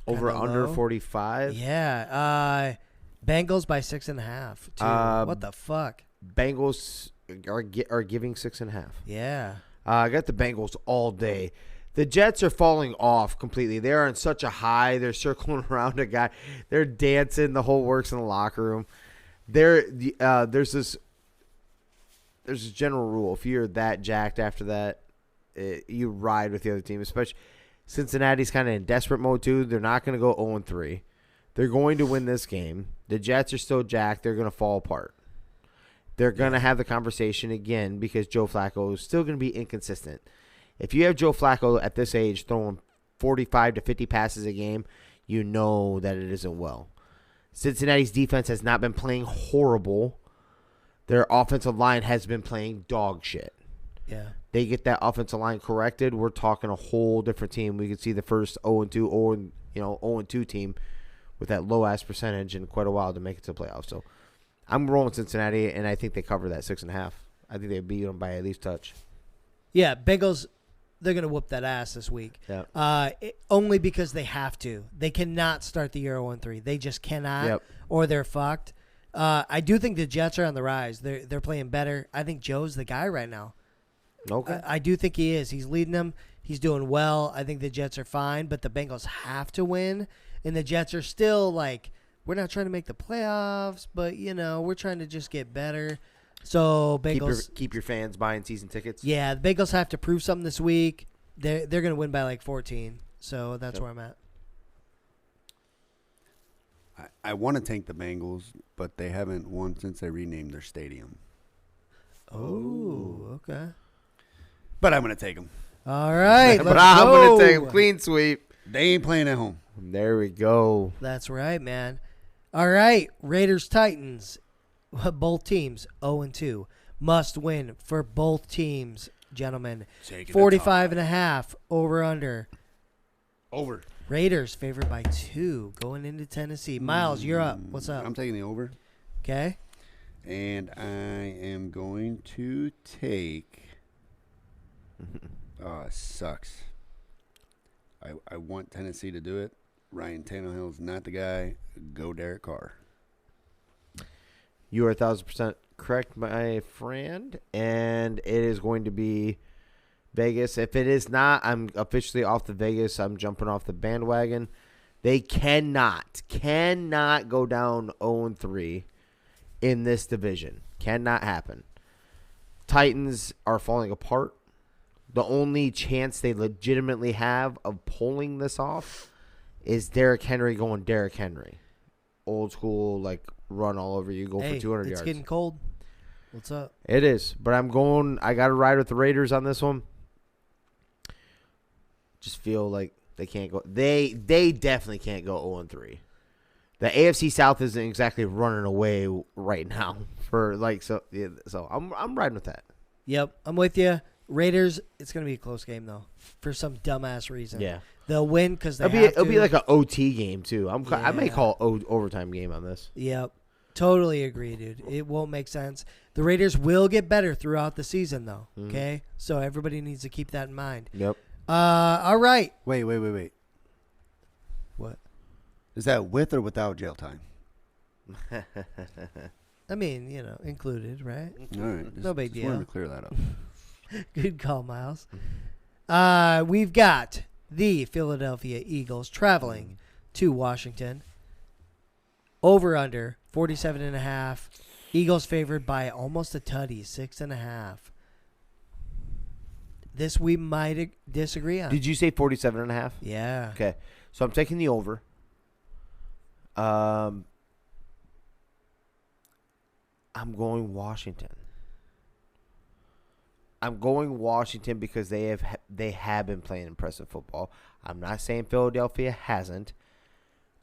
D: Over
B: kinda
D: under
B: low.
D: 45.
B: Yeah. Bengals by 6.5. Too. What the fuck?
D: Bengals are giving 6.5.
B: Yeah.
D: I got the Bengals all day. The Jets are falling off completely. They're on such a high. They're circling around a guy. They're dancing. The whole works in the locker room. There's this general rule. If you're that jacked after that, you ride with the other team. Especially Cincinnati's kind of in desperate mode too. They're not going to go 0-3. They're going to win this game. The Jets are still jacked. They're going to fall apart. They're going to have the conversation again because Joe Flacco is still going to be inconsistent. If you have Joe Flacco at this age throwing 45 to 50 passes a game, you know that it isn't well. Cincinnati's defense has not been playing horrible. Their offensive line has been playing dog shit.
B: Yeah.
D: They get that offensive line corrected, we're talking a whole different team. We could see the first 0-2 or 0-2 team with that low ass percentage in quite a while to make it to the playoffs. So I'm rolling Cincinnati, and I think they cover that 6.5. I think they beat them by at least touch.
B: Yeah, Bengals, they're going to whoop that ass this week.
D: Yeah.
B: Only because they have to. They cannot start the year 0-3. They just cannot,
D: Yep.
B: or they're fucked. I do think the Jets are on the rise. They're playing better. I think Joe's the guy right now.
D: Okay.
B: I do think he is. He's leading them. He's doing well. I think the Jets are fine, but the Bengals have to win. And the Jets are still like, we're not trying to make the playoffs, but, we're trying to just get better. So, Bengals.
D: Keep your fans buying season tickets.
B: Yeah, the Bengals have to prove something this week. They're going to win by like 14. So that's where I'm at.
C: I want to take the Bengals, but they haven't won since they renamed their stadium.
B: Oh, okay.
C: But I'm going to take them.
B: All right,
D: but
B: let's
D: I'm
B: go.
D: going to take them clean sweep.
C: They ain't playing at home.
D: There we go.
B: That's right, man. All right, Raiders Titans. Both teams 0-2. Must win for both teams, gentlemen. 45.5 over under.
C: Over.
B: Raiders favored by 2 going into Tennessee. Miles, you're up. What's up?
C: I'm taking the over.
B: Okay.
C: And I am going to take. Oh, it sucks. I want Tennessee to do it. Ryan Tannehill's not the guy. Go Derek Carr.
D: You are 1,000% correct, my friend. And it is going to be Vegas. If it is not, I'm officially off the Vegas. I'm jumping off the bandwagon. They cannot go down 0-3 in this division. Cannot happen. Titans are falling apart. The only chance they legitimately have of pulling this off is Derrick Henry going Derrick Henry. Old school, like, run all over you, go for 200 yards.
B: It's getting cold. What's up?
D: It is, but I got to ride with the Raiders on this one. Just feel like they can't go. They definitely can't go 0-3. The AFC South isn't exactly running away right now for like so. Yeah, so I'm riding with that.
B: Yep, I'm with you. Raiders. It's gonna be a close game though, for some dumbass reason.
D: Yeah,
B: they'll win because
D: it'll be like an OT game too. I may
B: Yeah.
D: call overtime game on this.
B: Yep, totally agree, dude. It won't make sense. The Raiders will get better throughout the season though. Okay, so everybody needs to keep that in mind.
D: Yep.
B: All right.
C: Wait.
B: What?
C: Is that with or without jail time?
B: I mean, included, right?
C: All right.
B: No big
C: just wanted
B: deal.
C: to clear that up.
B: Good call, Miles. We've got the Philadelphia Eagles traveling to Washington. Over under 47.5. Eagles favored by almost a tutty, 6.5. This we might disagree on.
D: Did you say 47.5?
B: Yeah.
D: Okay, so I'm taking the over. I'm going Washington. I'm going Washington because they have been playing impressive football. I'm not saying Philadelphia hasn't,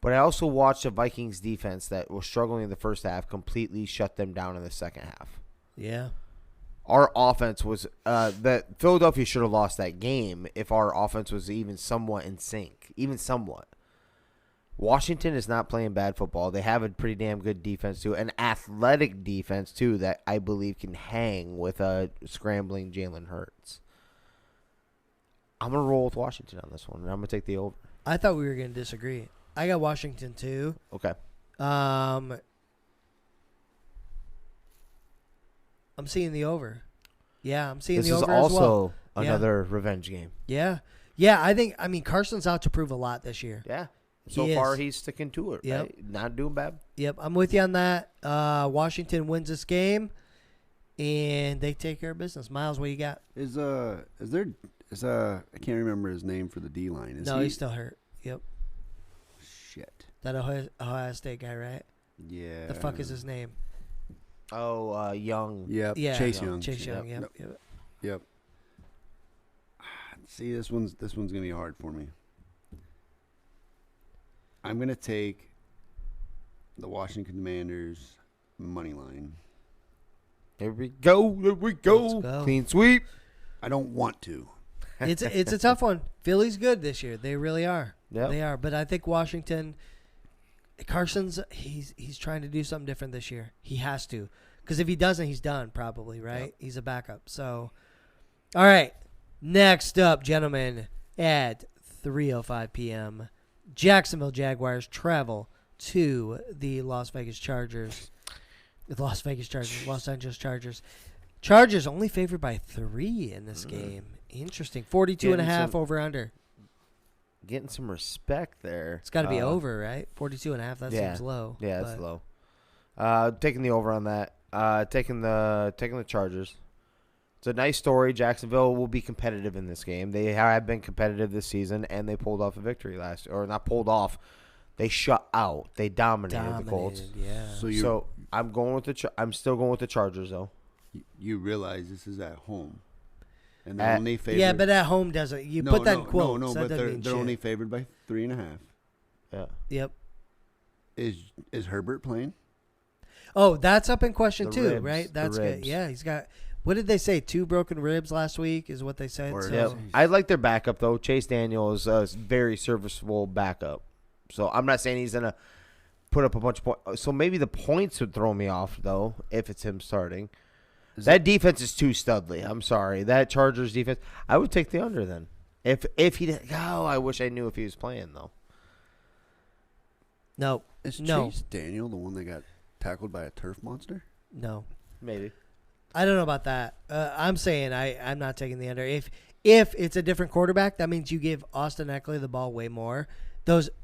D: but I also watched the Vikings defense that was struggling in the first half completely shut them down in the second half.
B: Yeah.
D: Our offense was that Philadelphia should have lost that game if our offense was even somewhat in sync, even somewhat. Washington is not playing bad football. They have a pretty damn good defense, too. An athletic defense, too, that I believe can hang with a scrambling Jalen Hurts. I'm going to roll with Washington on this one, and I'm going to take the over.
B: I thought we were going to disagree. I got Washington, too.
D: Okay.
B: I'm seeing the over. Yeah, I'm seeing the over as well.
D: This is also another revenge game.
B: Yeah. Yeah, I mean, Carson's out to prove a lot this year.
D: Yeah. So far, he's sticking to it.
B: Yep.
D: Right? Not doing bad.
B: Yep, I'm with you on that. Washington wins this game, and they take care of business. Miles, what you got?
C: Is I can't remember his name for the D line.
B: He's still hurt. Yep.
C: Shit.
B: That Ohio State guy, right?
C: Yeah.
B: The fuck is his name?
D: Oh, Young.
C: Yep.
B: Yeah.
C: Chase Young.
B: Chase Young. Yep.
C: Yep. See, this one's gonna be hard for me. I'm going to take the Washington Commanders money line.
D: There we go.
B: Let's go.
D: Clean sweep.
C: I don't want to.
B: It's a tough one. Philly's good this year. They really are.
D: Yep.
B: They are. But I think Washington, Carson's, he's trying to do something different this year. He has to. Because if he doesn't, he's done probably, right?
C: Yep.
B: He's a backup. So, all right. Next up, gentlemen, at 3:05 p.m., Jacksonville Jaguars travel to the Los Angeles Chargers. Chargers only favored by 3 in this game. Interesting. 42.5 over under.
D: Getting some respect there.
B: It's got to be over, right? 42.5. That seems low.
D: Yeah, that's low. Taking the over on that. Taking the Chargers. It's a nice story. Jacksonville will be competitive in this game. They have been competitive this season, and they pulled off a victory or not pulled off. They shut out. They dominated the Colts.
B: Yeah.
D: So I'm going with I'm still going with the Chargers though.
C: You realize this is at home, and they're only favored.
B: Yeah, but at home doesn't. You put that in quotes.
C: No,
B: that
C: but
B: doesn't mean
C: they're
B: shit.
C: only favored by 3.5.
D: Yeah.
B: Yep.
C: Is Herbert playing?
B: Oh, that's up in question
D: The
B: too,
D: ribs,
B: right?
D: the
B: That's good.
D: ribs.
B: Yeah, he's got. What did they say? 2 broken ribs last week is what they said.
C: Or-
B: So,
D: Yep. I like their backup though. Chase Daniel is a very serviceable backup. So I'm not saying he's gonna put up a bunch of points. So maybe the points would throw me off though if it's him starting. That defense is too studly. I'm sorry. That Chargers defense. I would take the under then. If he did. Oh, I wish I knew if he was playing though.
B: no,
C: Is
B: no,
C: Chase Daniel the one that got tackled by a turf monster?
B: no.
D: Maybe.
B: I don't know about that. I'm saying I'm not taking the under. If it's a different quarterback, that means you give Austin Eckler the ball way more.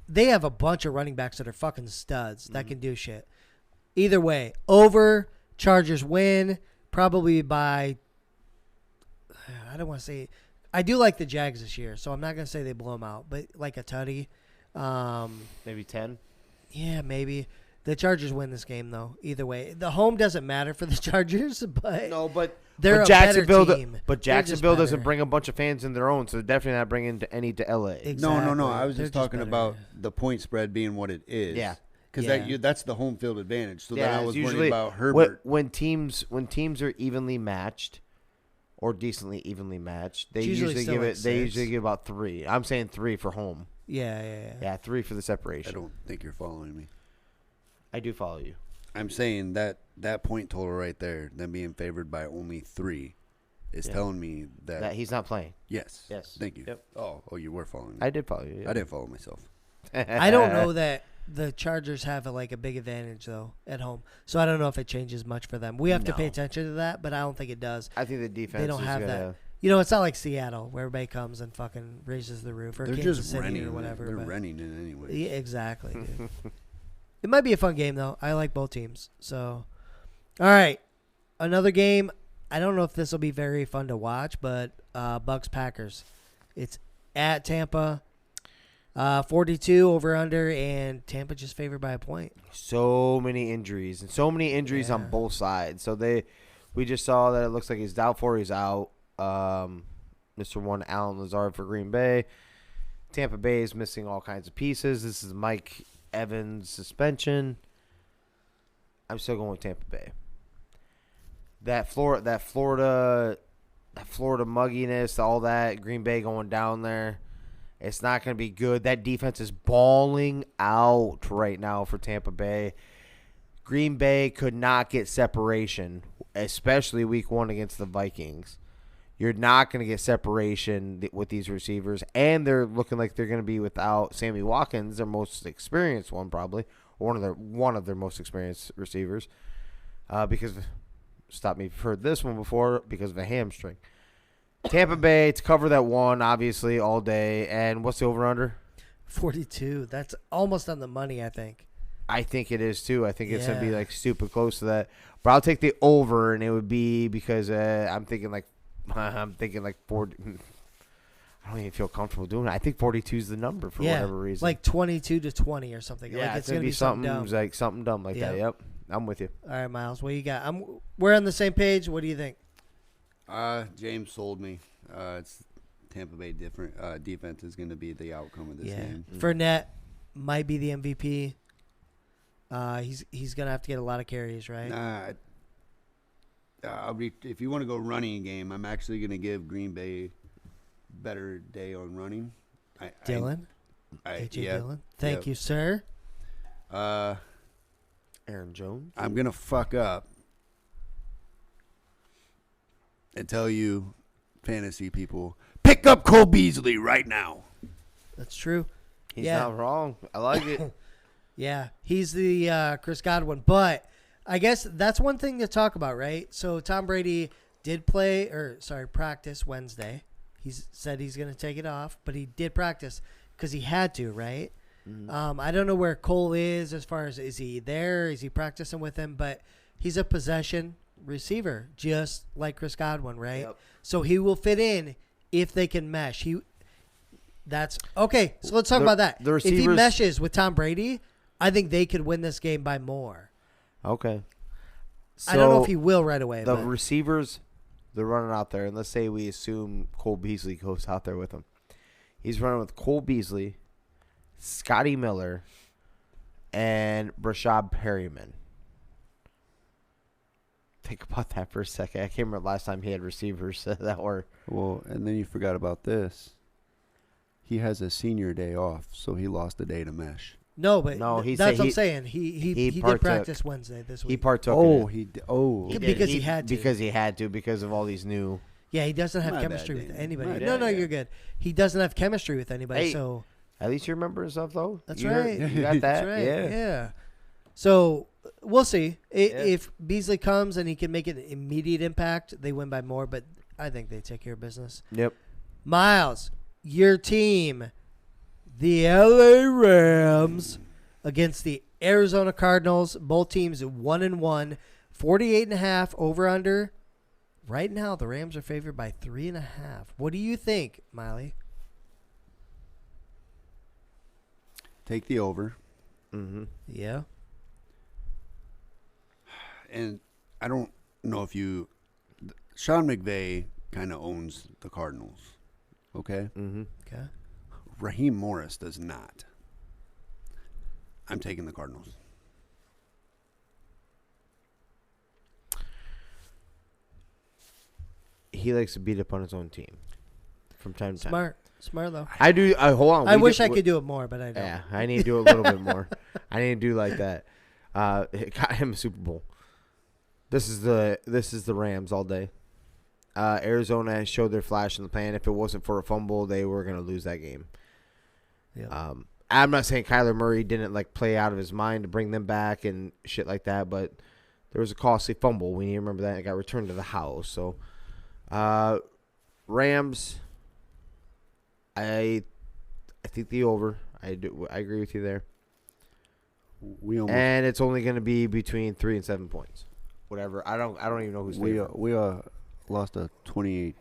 B: They have a bunch of running backs that are fucking studs that can do shit. Either way, over, Chargers win, probably by, I don't want to say, I do like the Jags this year, so I'm not going to say they blow them out, but like a tutty.
D: Maybe 10.
B: Yeah, maybe. The Chargers win this game, though. Either way, the home doesn't matter for the Chargers, but
D: No, but
B: they're
D: but
B: a better
D: Jacksonville.
B: team.
D: But
B: They're just
D: Jacksonville doesn't
B: better.
D: bring a bunch of fans in their own, so they're definitely not bringing any to LA.
B: Exactly.
C: No. I was
B: They're
C: just talking
B: better.
C: about the point spread being what it is.
D: Yeah.
C: Because
B: Yeah.
C: that's the home field advantage. So then I
D: it's
C: was
D: usually
C: worried about Herbert.
D: when teams are evenly matched or decently evenly matched, they
B: It's usually
D: usually
B: still
D: give
B: like
D: it. They
B: 6.
D: usually give about 3. I'm saying 3 for home.
B: Yeah.
D: Yeah, 3 for the
C: I
D: separation.
C: don't think you're following me.
D: I do follow you.
C: I'm saying that point total right there, them being favored by only 3, is
D: Yeah.
C: telling me that,
D: That he's not playing.
C: yes.
D: Yes.
C: Thank you.
D: Yep.
C: Oh, you were following me.
D: I did follow you. Yeah.
C: I didn't follow myself.
B: I don't know that the Chargers have a big advantage though at home, so I don't know if it changes much for them. We have to pay
D: No.
B: attention to that, but I don't think it does.
D: I think the defense.
B: They don't
D: is
B: have
D: gonna,
B: that. You know, it's not like Seattle where everybody comes and fucking raises the roof, or
C: They're
B: Kansas
C: just
B: City
C: renting
B: or whatever.
C: They're
B: but-
C: renting it anyway.
B: Yeah, exactly. Dude. It might be a fun game though. I like both teams. So, all right, another game. I don't know if this will be very fun to watch, but Bucks Packers. It's at Tampa. 42 over under, and Tampa just favored by a point.
D: So many injuries
B: Yeah.
D: on both sides. So we just saw that it looks like he's doubtful. He's out. Mr. One Allen Lazard for Green Bay. Tampa Bay is missing all kinds of pieces. This is Mike Evans' suspension. I'm still going with Tampa Bay. That Florida mugginess, all that, Green Bay going down there. It's not going to be good. That defense is balling out right now for Tampa Bay. Green Bay could not get separation, especially week 1 against the Vikings. You're not going to get separation with these receivers, and they're looking like they're going to be without Sammy Watkins, their most experienced one probably, or one of their most experienced receivers, because stop me if you've heard this one before, because of a hamstring. Tampa Bay to cover that one, obviously, all day. And what's the over-under?
B: 42. That's almost on the money, I think.
D: I think it is, too. I think it's going to be,
B: Yeah.
D: stupid close to that. But I'll take the over, and it would be because I'm thinking, 40. I don't even feel comfortable doing it. I think 42 is the number for whatever reason.
B: Like 22 to 20 or something.
D: yeah,
B: Like
D: it's going to be
B: something dumb.
D: something dumb like that. Yep. I'm with you.
B: All right, Miles, what you got? We're on the same page. What do you think?
C: James sold me. It's Tampa Bay defense is going to be the outcome of this game.
B: Fournette might be the MVP. He's gonna have to get a lot of carries, right?
C: If you want to go running game, I'm actually going to give Green Bay better day on running.
B: Dylan, AJ
C: yeah,
B: Dillon. Thank
C: yep.
B: you, sir.
D: Aaron Jones.
C: I'm going to fuck up and tell you, fantasy people, pick up Cole Beasley right now.
B: That's true.
D: He's
B: Yeah.
D: not wrong. I like it.
B: Yeah, he's the Chris Godwin. But I guess that's one thing to talk about, right? So Tom Brady did practice Wednesday. He said he's going to take it off, but he did practice because he had to, right? I don't know where Cole is as far as is he there? Is he practicing with him? But he's a possession receiver, just like Chris Godwin, right?
D: Yep.
B: So he will fit in if they can mesh. That's okay. So let's talk about that.
D: The
B: If he
D: receivers-
B: meshes with Tom Brady, I think they could win this game by more.
D: Okay. So
B: I don't know if he will right away.
D: the
B: but
D: receivers, they're running out there, and let's say we assume Cole Beasley goes out there with him. He's running with Cole Beasley, Scotty Miller, and Brashad Perryman. Think about that for a second. I can't remember last time he had receivers that were.
C: Well, and then you forgot about this. He has a senior day off, so he lost a day to mesh.
B: no, but
D: No, he
B: that's
D: said
B: what I'm
D: he-
B: saying. He did
D: partook.
B: practice Wednesday this week.
D: He partook. in it.
C: He did.
B: did. Because he had to.
D: Because he had to. Because of all these new.
B: Yeah, he doesn't have
C: My
B: chemistry
C: bad,
B: with
C: Danny.
B: anybody.
C: My
B: No,
C: bad, yeah.
B: you're good. He doesn't have chemistry with anybody,
D: Hey,
B: so
D: At least you remember stuff though.
B: that's
D: You
B: right.
D: You got that.
B: That's right.
D: Yeah.
B: Yeah. So we'll see. If Beasley comes and he can make an immediate impact, they win by more, but I think they take care of business.
D: Yep.
B: Miles, your team, the LA Rams against the Arizona Cardinals. Both teams 1-1, 48.5 over under. Right now, the Rams are favored by 3.5. What do you think, Miley?
C: Take the over.
D: Mm-hmm.
B: Yeah.
C: And I don't know if you... Sean McVay kind of owns the Cardinals. Okay?
D: Mm-hmm.
B: Okay.
C: Raheem Morris does not. I'm taking the Cardinals.
D: He likes to beat up on his own team from time to time.
B: Smart though.
D: I do. Hold on.
B: I wish I could do it more, but I don't.
D: Yeah, I need to do a little bit more. I need to do like that. It got him a Super Bowl. This is the Rams all day. Arizona showed their flash in the pan. If it wasn't for a fumble, they were gonna lose that game.
B: Yeah.
D: I'm not saying Kyler Murray didn't play out of his mind to bring them back and shit like that, but there was a costly fumble. We need to remember that. It got returned to the house. So, Rams. I think the over. I agree with you there.
C: We almost
D: And it's only going to be between 3 and 7 points. Whatever. I don't even know who's favorite.
C: we lost a 28-3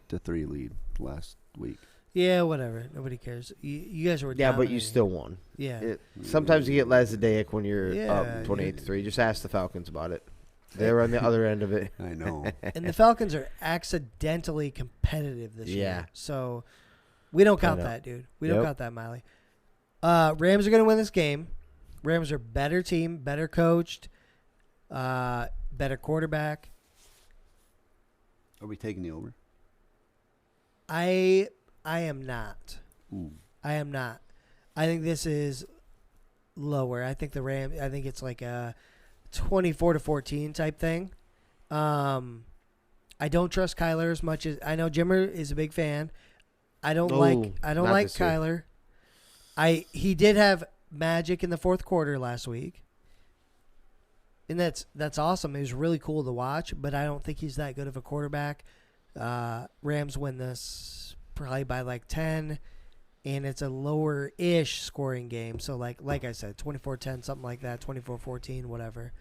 C: lead last week.
B: Yeah, whatever. Nobody cares. You guys were
D: Yeah, but you
B: dominating.
D: still won.
B: Yeah.
D: Sometimes you get lackadaisic when you're
B: Yeah,
D: up 28-3. Just ask the Falcons about it. They're on the other end of it.
C: I know.
B: And the Falcons are accidentally competitive this year.
D: Yeah.
B: So we don't count
D: I know.
B: that, dude. We don't
D: Yep.
B: count that, Miley. Rams are going to win this game. Rams are better team, better coached, better quarterback.
C: Are we taking the over?
B: I am not.
C: Ooh.
B: I am not. I think this is lower. I think it's like a 24-14 type thing. I don't trust Kyler as much as I know Jimmer is a big fan. I don't like
D: not this year.
B: Kyler. He did have magic in the fourth quarter last week. And that's awesome. It was really cool to watch, but I don't think he's that good of a quarterback. Rams win this probably by 10, and it's a lower-ish scoring game. So like I said, 24-10, something like that, 24-14, whatever.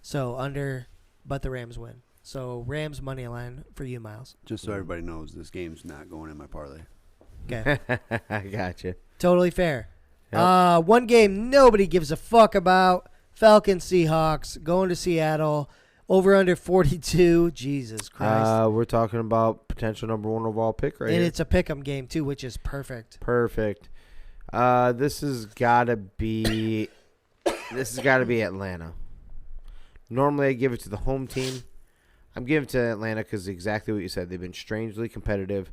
B: So under, but the Rams win. So Rams money line for you, Miles.
C: Just so everybody knows, this game's not going in my parlay.
B: Okay.
D: I gotcha.
B: Totally fair.
D: Yep.
B: One game nobody gives a fuck about. Falcons Seahawks going to Seattle. Over under 42. Jesus Christ.
D: We're talking about potential number 1 overall pick right
B: and
D: here.
B: it's a pick'em game too, which is perfect.
D: Perfect. This has got to be Atlanta. Normally I give it to the home team. I'm giving it to Atlanta because exactly what you said. They've been strangely competitive.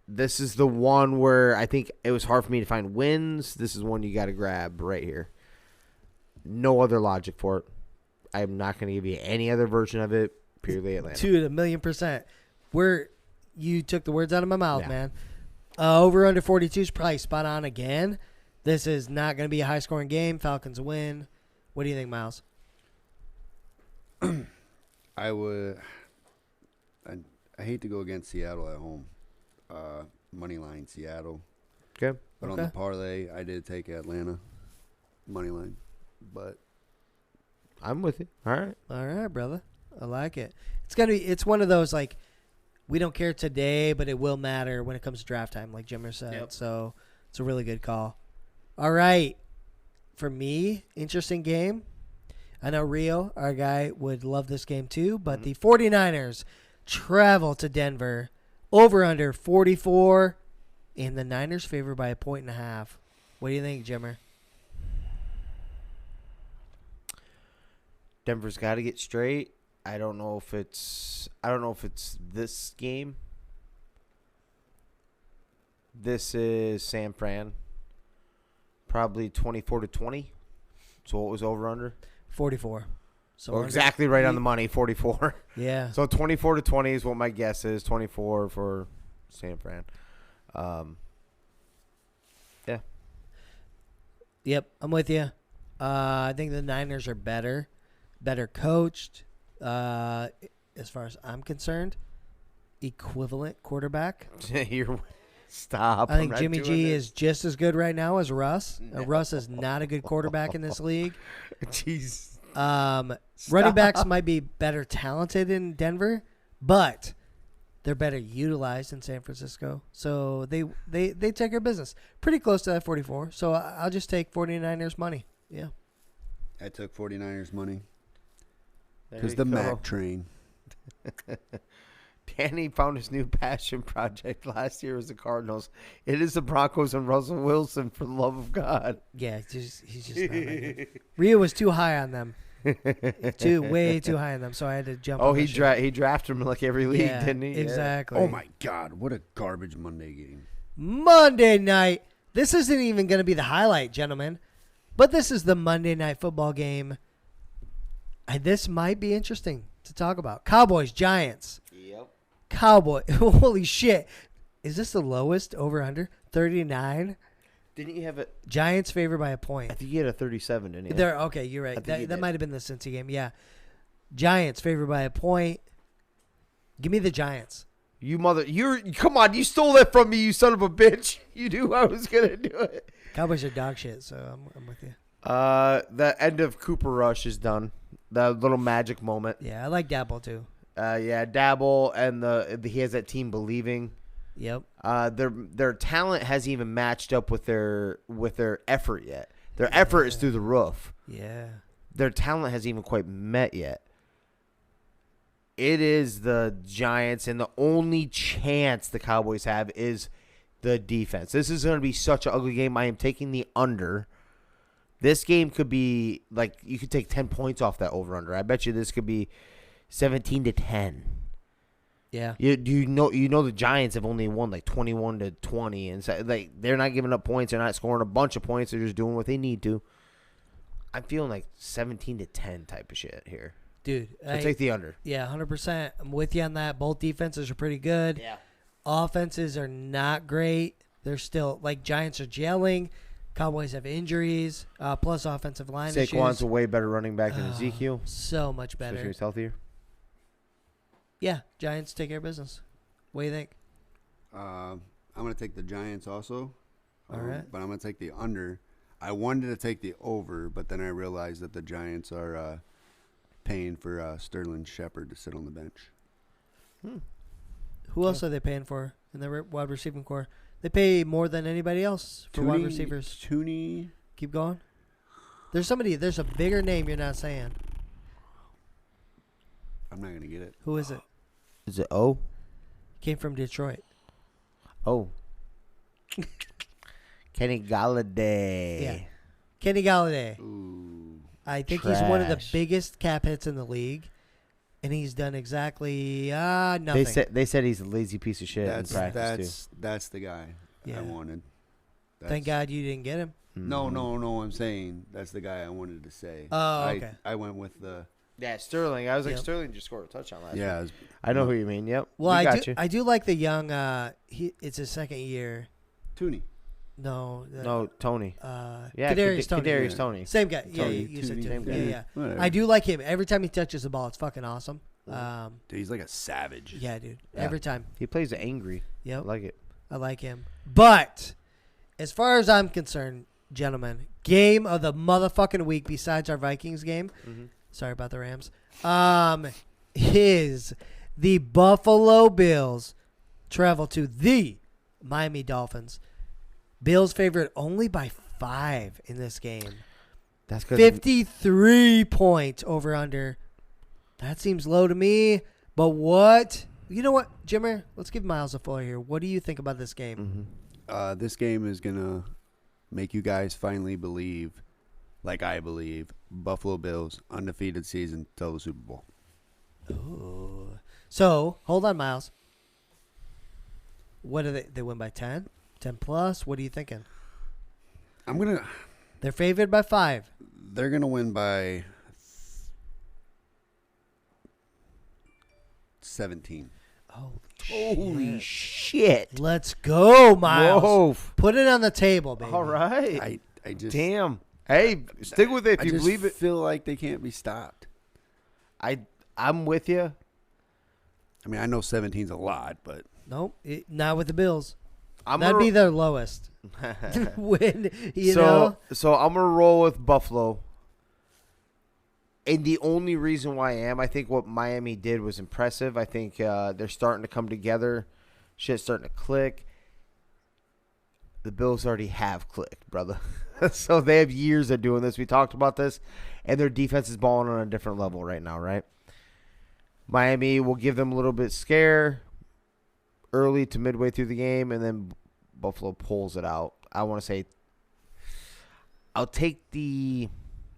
D: This is the one where I think it was hard for me to find wins. This is one you got to grab right here. No other logic for it. I'm not going to give you any other version of it. Purely Atlanta.
B: Dude, 1,000,000%. You took the words out of my mouth,
D: Yeah.
B: man. Over under 42 is probably spot on again. This is not going to be a high scoring game. Falcons win. What do you think, Miles?
C: I hate to go against Seattle at home. Money line Seattle.
D: Okay.
C: But on the parlay, I did take Atlanta money line. But
D: I'm with you. All right.
B: All right, brother. I like it. It's one of those like we don't care today, but it will matter when it comes to draft time, like Jimmer said.
D: Yep.
B: So it's a really good call. All right. For me, interesting game. I know Rio, our guy, would love this game too, but the 49ers travel to Denver, over under 44, and the Niners favored by 1.5. What do you think, Jimmer?
D: Denver's got to get straight. I don't know if it's this game. This is San Fran. Probably 24-20. So what was over under?
B: 44. So
D: exactly right on the money, 44.
B: Yeah.
D: So 24-20 is what my guess is. 24 for San Fran. Yeah.
B: Yep, I'm with you. I think the Niners are better coached. As far as I'm concerned, equivalent quarterback.
D: Stop.
B: I think Jimmy G is just as good right now as Russ. Russ is not a good quarterback in this league.
D: Jeez.
B: Running backs might be better talented in Denver, but they're better utilized in San Francisco. So they take care of business. Pretty close to that 44. So I'll just take 49ers money. Yeah.
C: I took 49ers money.
D: There
C: Because
D: you
C: the
D: go.
C: Mac train.
D: Danny found his new passion project last year was the Cardinals. It is the Broncos and Russell Wilson, for the love of God.
B: Yeah, he's just not that good. Rio was too high on them. Way too high on them, so I had to jump on
D: he
B: that shit.
D: he drafted him like every league,
B: Yeah,
D: didn't he? Yeah.
B: Exactly.
C: Oh, my God. What a garbage Monday game.
B: Monday night. This isn't even going to be the highlight, gentlemen, but this is the Monday night football game. This might be interesting to talk about. Cowboys, Giants.
D: Yep.
B: Holy shit. Is this the lowest over-under? 39?
D: Didn't you have it?
B: Giants favored by a point.
D: I think you had a 37, didn't you?
B: Okay, you're right.
D: think you
B: That
D: did.
B: might have been the Cincy game. Yeah. Giants favored by a point. Give me the Giants.
D: Come on, you stole that from me, you son of a bitch. You knew I was going to do it.
B: Cowboys are dog shit, so I'm with you.
D: The end of Cooper Rush is done. That little magic moment.
B: Yeah, I like Dabble too.
D: Dabble, and he has that team believing.
B: Yep.
D: Their talent hasn't even matched up with their effort yet. Their effort is through the roof.
B: Yeah.
D: Their talent hasn't even quite met yet. It is the Giants, and the only chance the Cowboys have is the defense. This is going to be such an ugly game. I am taking the under. This game could be like you could take 10 points off that over-under. I bet you this could be 17-10.
B: Yeah.
D: You know the Giants have only won like 21-20, and so like they're not giving up points. They're not scoring a bunch of points. They're just doing what they need to. I'm feeling like 17-10 type of shit here.
B: Dude.
D: So take the under.
B: Yeah, 100%. I'm with you on that. Both defenses are pretty good.
D: Yeah.
B: Offenses are not great. They're still, like, Giants are gelling. Cowboys have injuries, plus offensive line issues.
D: Saquon's a way better running back than Ezekiel.
B: So much
D: Especially
B: better.
D: if he's healthier.
B: Yeah, Giants take care of business. What do you think?
C: I'm going to take the Giants also.
B: All right.
C: But I'm going to take the under. I wanted to take the over, but then I realized that the Giants are paying for Sterling Shepard to sit on the bench.
B: Who else are they paying for in the wide receiving core? They pay more than anybody else for wide receivers.
C: Tooney.
B: Keep going. There's a bigger name you're not saying.
C: I'm not going to get it.
B: Who is it?
D: Is it O?
B: Came from Detroit.
D: Oh. Kenny Galladay.
B: Yeah. Kenny Galladay.
C: Ooh.
B: I think he's one of the
D: Trash.
B: biggest cap hits in the league, and he's done exactly nothing.
D: They said he's a lazy piece of shit in practice
C: That's the guy
B: Yeah.
C: I wanted.
B: Thank God you didn't get him.
D: too.
C: No. I'm saying that's the guy I wanted to say.
B: Oh, okay.
C: I went with the.
D: Yeah, Sterling. I was like,
B: Yep.
D: Sterling just scored a touchdown last week.
C: Yeah.
D: I know who you mean. Yep.
B: Well,
D: We got you.
B: I do like the young. It's his second year.
C: Tooney.
B: No.
D: No, Tony. Yeah,
B: Kadarius Toney.
D: Kadarius
C: Yeah.
D: Tony.
B: Same guy. Yeah,
C: Tony,
B: you said
C: Tooney,
B: Tooney.
C: same guy.
B: Yeah.
C: Whatever.
B: I do like him. Every time he touches the ball, it's fucking awesome.
C: Dude, he's like a savage.
B: Yeah, dude.
D: Yeah.
B: Every time.
D: He plays angry.
B: Yep.
D: I like it.
B: I like him. But as far as I'm concerned, gentlemen, game of the motherfucking week besides our Vikings game.
D: Mm-hmm.
B: Sorry about the Rams. is the Buffalo Bills travel to the Miami Dolphins. Bills favored only by 5 in this game.
D: That's good.
B: 53 points over under. That seems low to me. But what? You know what, Jimmer? Let's give Miles a floor here. What do you think about this game?
C: This game is going to make you guys finally believe, like I believe, Buffalo Bills undefeated season till the Super Bowl.
B: Ooh. So, hold on, Miles. What do they win by 10? 10 plus? What are you thinking? They're favored by 5.
C: They're going to win by 17.
D: Holy shit.
B: Let's go, Miles.
D: Whoa.
B: Put it on the table, baby.
D: All right.
C: I just
D: Damn. Hey, stick with it if
C: I
D: you
C: just
D: believe it.
C: feel like they can't be stopped.
D: I'm with you.
C: I mean, I know 17's a lot, but
B: Nope, not with the Bills.
D: I'm
B: That'd
D: gonna-
B: be their lowest. When, you know?
D: So I'm going to roll with Buffalo. And the only reason why I think what Miami did was impressive. I think they're starting to come together. Shit's starting to click. The Bills already have clicked, brother. So they have years of doing this. We talked about this. And their defense is balling on a different level right now, right? Miami will give them a little bit scare early to midway through the game, and then Buffalo pulls it out. I want to say I'll take the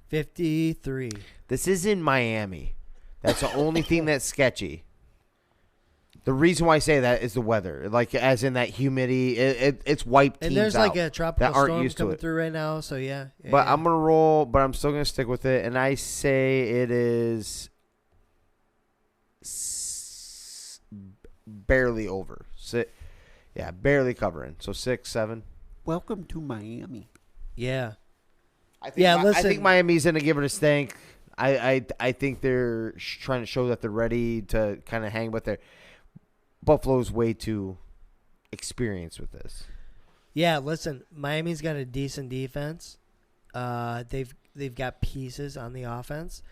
B: 53.
D: This is in Miami. That's the only thing that's sketchy. The reason why I say that is the weather. Like, as in that humidity, it's wiped teams
B: And there's
D: out
B: like a tropical
D: that aren't
B: storm
D: used to
B: coming
D: it.
B: through right now, so yeah.
D: But I'm going to roll, but I'm still going to stick with it. And I say it is barely over. Barely covering. So 6, 7.
C: welcome to Miami.
B: Yeah.
D: I think I
B: listen.
D: think Miami's going to give it a stink. I think they're trying to show that they're ready to kind of hang with their Buffalo's way too experienced with this.
B: Yeah, listen, Miami's got a decent defense. They've got pieces on the offense.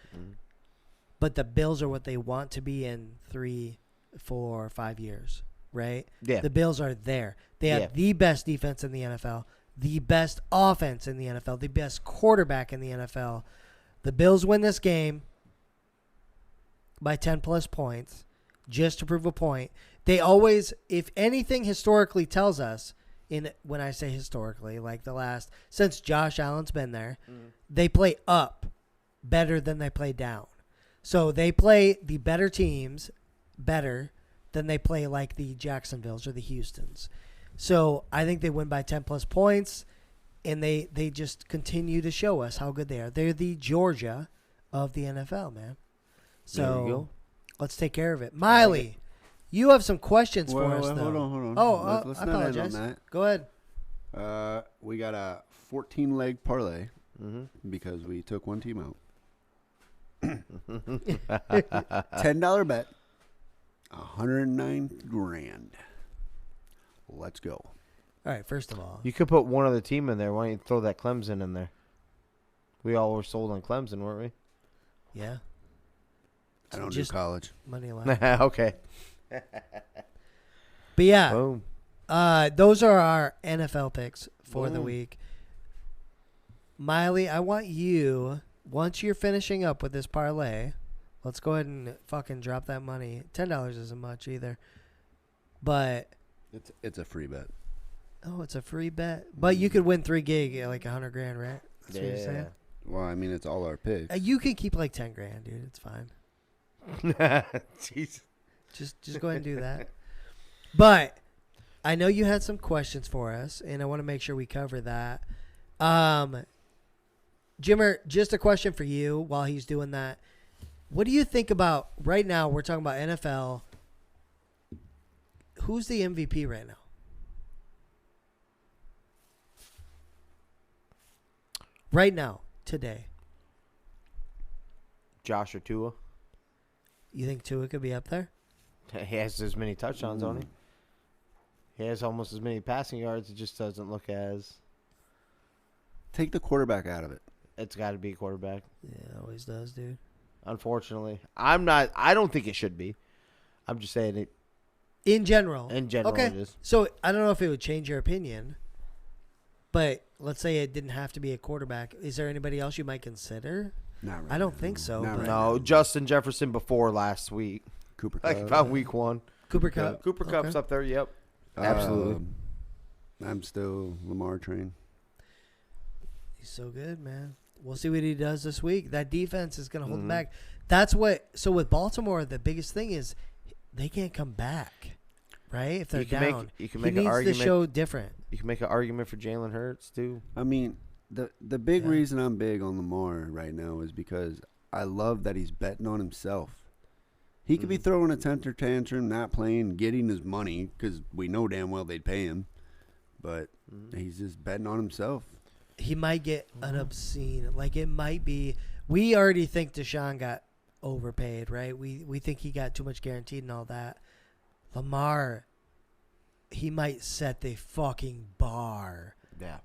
B: But the Bills are what they want to be in 3, 4, 5 years, right?
D: Yeah.
B: The Bills are there. They have the best defense in the NFL, the best offense in the NFL, the best quarterback in the NFL. The Bills win this game by 10 plus points just to prove a point. They always, if anything historically tells us, when I say historically, like since Josh Allen's been there, they play up better than they play down. So they play the better teams better than they play like the Jacksonvilles or the Houstons. So I think they win by 10 plus points, and they just continue to show us how good they are. They're the Georgia of the NFL, man.
D: There you go.
B: Let's take care of it. Miley, you have some questions for us, though.
C: Hold on.
B: Oh,
C: Let's
B: I
C: not end
B: apologize.
C: on
B: Go ahead.
C: that. We got a 14-leg parlay because we took one team out. $10 bet, $109,000. Let's go.
B: All right, first of all.
D: You could put one other team in there. Why don't you throw that Clemson in there? We all were sold on Clemson, weren't we?
B: Yeah.
C: I don't do
B: Just
C: college.
B: money line.
D: Okay.
B: But yeah,
D: Boom.
B: those are our NFL picks for the
D: Boom.
B: week. Miley, I want you, once you're finishing up with this parlay, let's go ahead and fucking drop that money. $10 isn't much either. But
C: It's a free bet.
B: oh, it's a free bet. But you could win 3 gig at like $100,000, right? That's what you're saying.
C: Well, I mean, it's all our picks.
B: You can keep like $10,000, dude. It's fine.
D: Jeez.
B: Just go ahead and do that. But I know you had some questions for us, and I want to make sure we cover that. Jimmer, just a question for you while he's doing that. What do you think about right now? We're talking about NFL. Who's the MVP right now? Right now, today.
D: Josh or Tua.
B: You think Tua could be up there?
D: He has as many touchdowns on him. He has almost as many passing yards. It just doesn't look as.
C: Take the quarterback out of it.
D: It's got to be a quarterback.
B: Yeah, it always does, dude.
D: unfortunately. I don't think it should be. I'm just saying it.
B: In general.
D: Okay. It is.
B: So I don't know if it would change your opinion, but let's say it didn't have to be a quarterback. Is there anybody else you might consider?
C: Not right
B: I don't
C: now.
B: think so.
C: Not
B: but
C: right
D: No,
C: now.
D: Justin Jefferson before last week.
C: Cooper
D: Like
C: Kupp.
D: about week 1.
B: Cooper Kupp.
D: Cooper Kupp's up there. Yep. Absolutely.
C: I'm still Lamar train.
B: He's so good, man. We'll see what he does this week. That defense is going to hold him back. That's what. So with Baltimore, the biggest thing is they can't come back, right? If they're down,
D: you can
B: he
D: make an
B: needs
D: argument.
B: to show different.
D: You can make an argument for Jalen Hurts too.
C: I mean, the big reason I'm big on Lamar right now is because I love that he's betting on himself. He could be throwing a temper tantrum, not playing, getting his money because we know damn well they'd pay him, but he's just betting on himself.
B: He might get an obscene. Like it might be. We already think Deshaun got overpaid, right? We think he got too much guaranteed and all that. Lamar, he might set the fucking bar.
D: Yeah.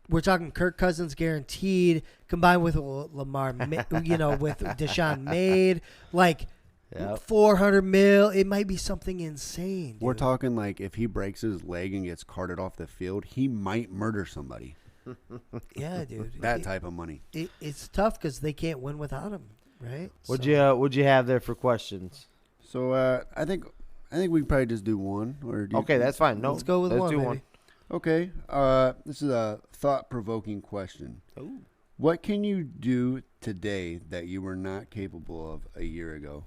B: We're talking Kirk Cousins guaranteed combined with Lamar, with Deshaun made like 400 mil. It might be something insane. Dude.
C: We're talking like if he breaks his leg and gets carted off the field, he might murder somebody.
B: Yeah, dude.
C: That type of money.
B: It's tough because they can't win without him, right?
D: What'd you have there for questions?
C: So I think we can probably just do one.
D: Okay, that's fine. No,
B: let's go with one.
D: Do
B: Maybe.
D: one.
C: Okay. This is a thought-provoking question.
D: Ooh.
C: What can you do today that you were not capable of a year ago?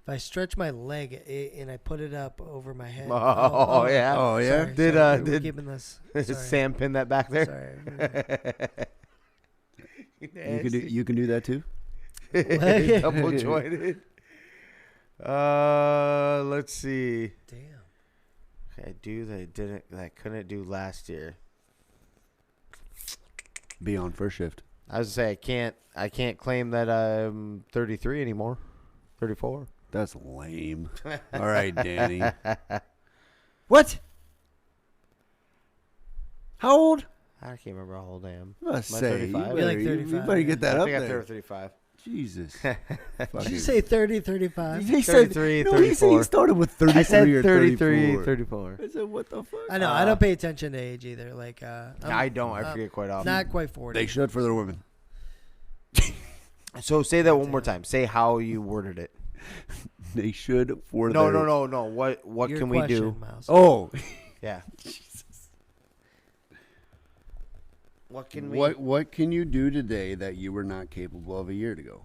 B: If I stretch my leg and I put it up over my head.
D: Oh, yeah.
C: Oh, yeah?
B: Sorry, we're keeping this.
D: Did
B: Sorry.
D: Sam pin that back there?
B: Sorry.
C: You can do that too?
D: Double jointed. Let's see.
B: Damn.
D: Okay, that I couldn't do last year.
C: Be on first shift.
D: I was gonna say I can't claim that I'm 33 anymore. 34.
C: That's lame. All right, Danny. What? How old?
D: I can't remember how old I am.
C: I was
D: Am I
C: say,
D: 35?
C: you
B: You're like
C: better,
B: 35,
C: you better get that
D: I
C: up
D: think I'm
C: there.
D: 35.
C: Jesus.
B: Did you say 30, 35?
C: He said,
D: 33,
C: no, he said he
D: 34.
C: started with 33
D: I said
C: or
D: 33,
C: 34.
D: 34.
C: I said, what the fuck?
B: I know. I don't pay attention to age either. Like,
D: I don't. I forget quite often.
B: Not quite 40.
C: They should for their women.
D: So say that one more time. Say how you worded it.
C: They should for
D: No,
C: their...
D: no. What
B: Your
D: can we do?
B: question, Miles.
C: Oh.
D: Yeah. What can we?
C: What can you do today that you were not capable of a year ago?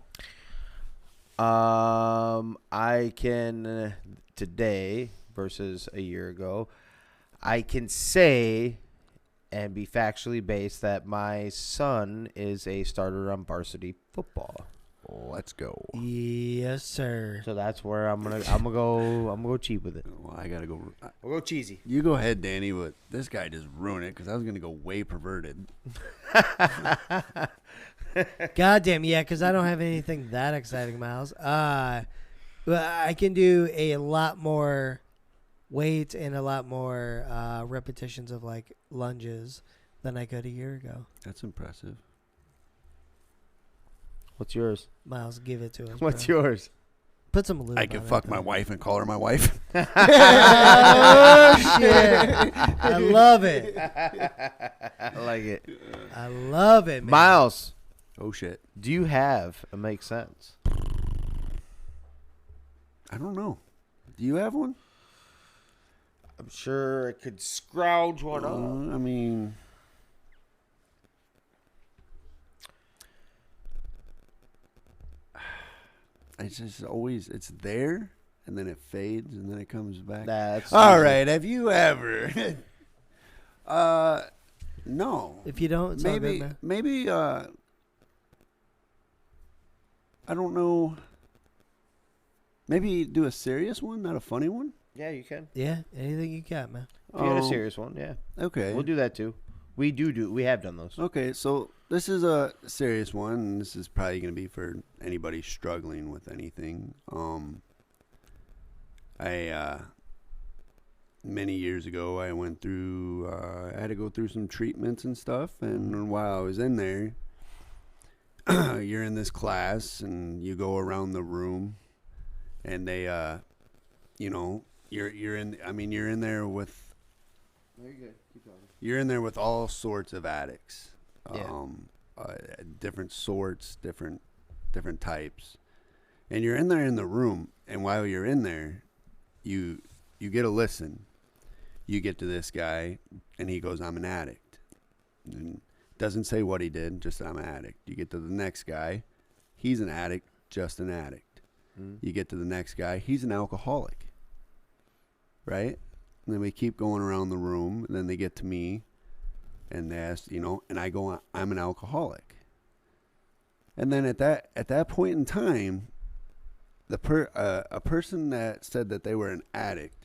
D: I can today versus a year ago. I can say and be factually based that my son is a starter on varsity football.
C: Let's go.
B: Yes, sir.
D: So that's where I'm gonna go cheap with it.
C: Well, I gotta go.
D: We'll go cheesy.
C: You go ahead, Danny. But this guy just ruined it because I was gonna go way perverted.
B: Goddamn, yeah, because I don't have anything that exciting, Miles. But I can do a lot more weight and a lot more repetitions of like lunges than I could a year ago.
C: That's impressive.
D: What's yours?
B: Miles, give it to us.
D: What's
B: bro.
D: yours?
B: Put some lube
C: I
B: on
C: can
B: it,
C: fuck
B: though.
C: my wife and call her my wife.
B: Oh, shit. I love it.
D: I like it.
B: I love it, man.
D: Miles,
C: Oh shit.
D: do you have a make sense?
C: I don't know. Do you have one?
D: I'm sure I could scrouge one up.
C: I mean, it's just always it's there, and then it fades, and then it comes back.
D: That's
C: All right. Have you ever? No.
B: If you don't, it's all good,
C: Maybe.
B: man.
C: Maybe. I don't know. Maybe do a serious one, not a funny one.
D: Yeah, you can.
B: Yeah, anything you got, man.
D: If you had a serious one, yeah.
C: Okay.
D: We'll do that too. We have done those.
C: Okay, so this is a serious one, and this is probably going to be for anybody struggling with anything. I many years ago, I went through, I had to go through some treatments and stuff. And while I was in there, you're in this class and you go around the room and they, you're in there with, you're in there with all sorts of addicts, different sorts, different types. And you're in there in the room. And while you're in there, you get a listen. You get to this guy, and he goes, "I'm an addict." And doesn't say what he did, just "I'm an addict." You get to the next guy, he's an addict, just an addict. You get to the next guy, he's an alcoholic. Right? And then we keep going around the room, and then they get to me, and they ask, and I go, "I'm an alcoholic." And then at that point in time, a person that said that they were an addict,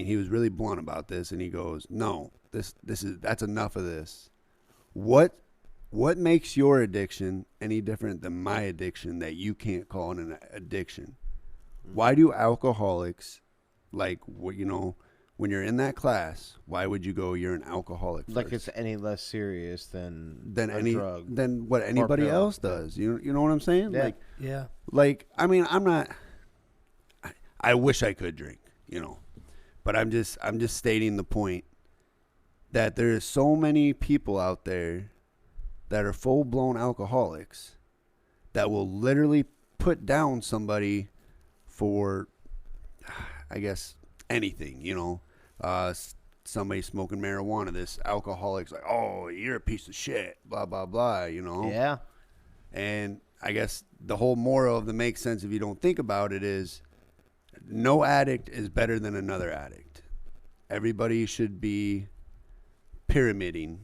C: he was really blunt about this, and he goes, "No, that's enough of this. What makes your addiction any different than my addiction that you can't call it an addiction? Why do alcoholics, when you're in that class, why would you go, you're an alcoholic first?
D: Like it's any less serious than drug.
C: Than what anybody else does. You know what I'm saying?
D: Yeah.
C: I'm not, I wish I could drink, but I'm just stating the point that there is so many people out there that are full-blown alcoholics that will literally put down somebody for, I guess, anything, somebody smoking marijuana, this alcoholic's like, "Oh, you're a piece of shit," blah, blah, blah,
D: Yeah.
C: And I guess the whole moral of the make sense if you don't think about it is no addict is better than another addict. Everybody should be pyramiding.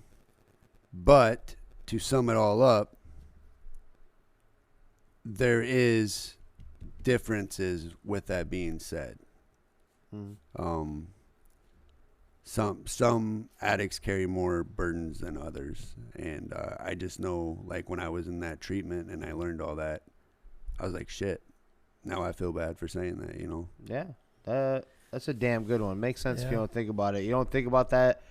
C: But to sum it all up, there is differences with that being said. Some addicts carry more burdens than others, and I just know, when I was in that treatment and I learned all that, I was like, shit, now I feel bad for saying that,
D: Yeah, that's a damn good one. Makes sense if you don't think about it. You don't think about that.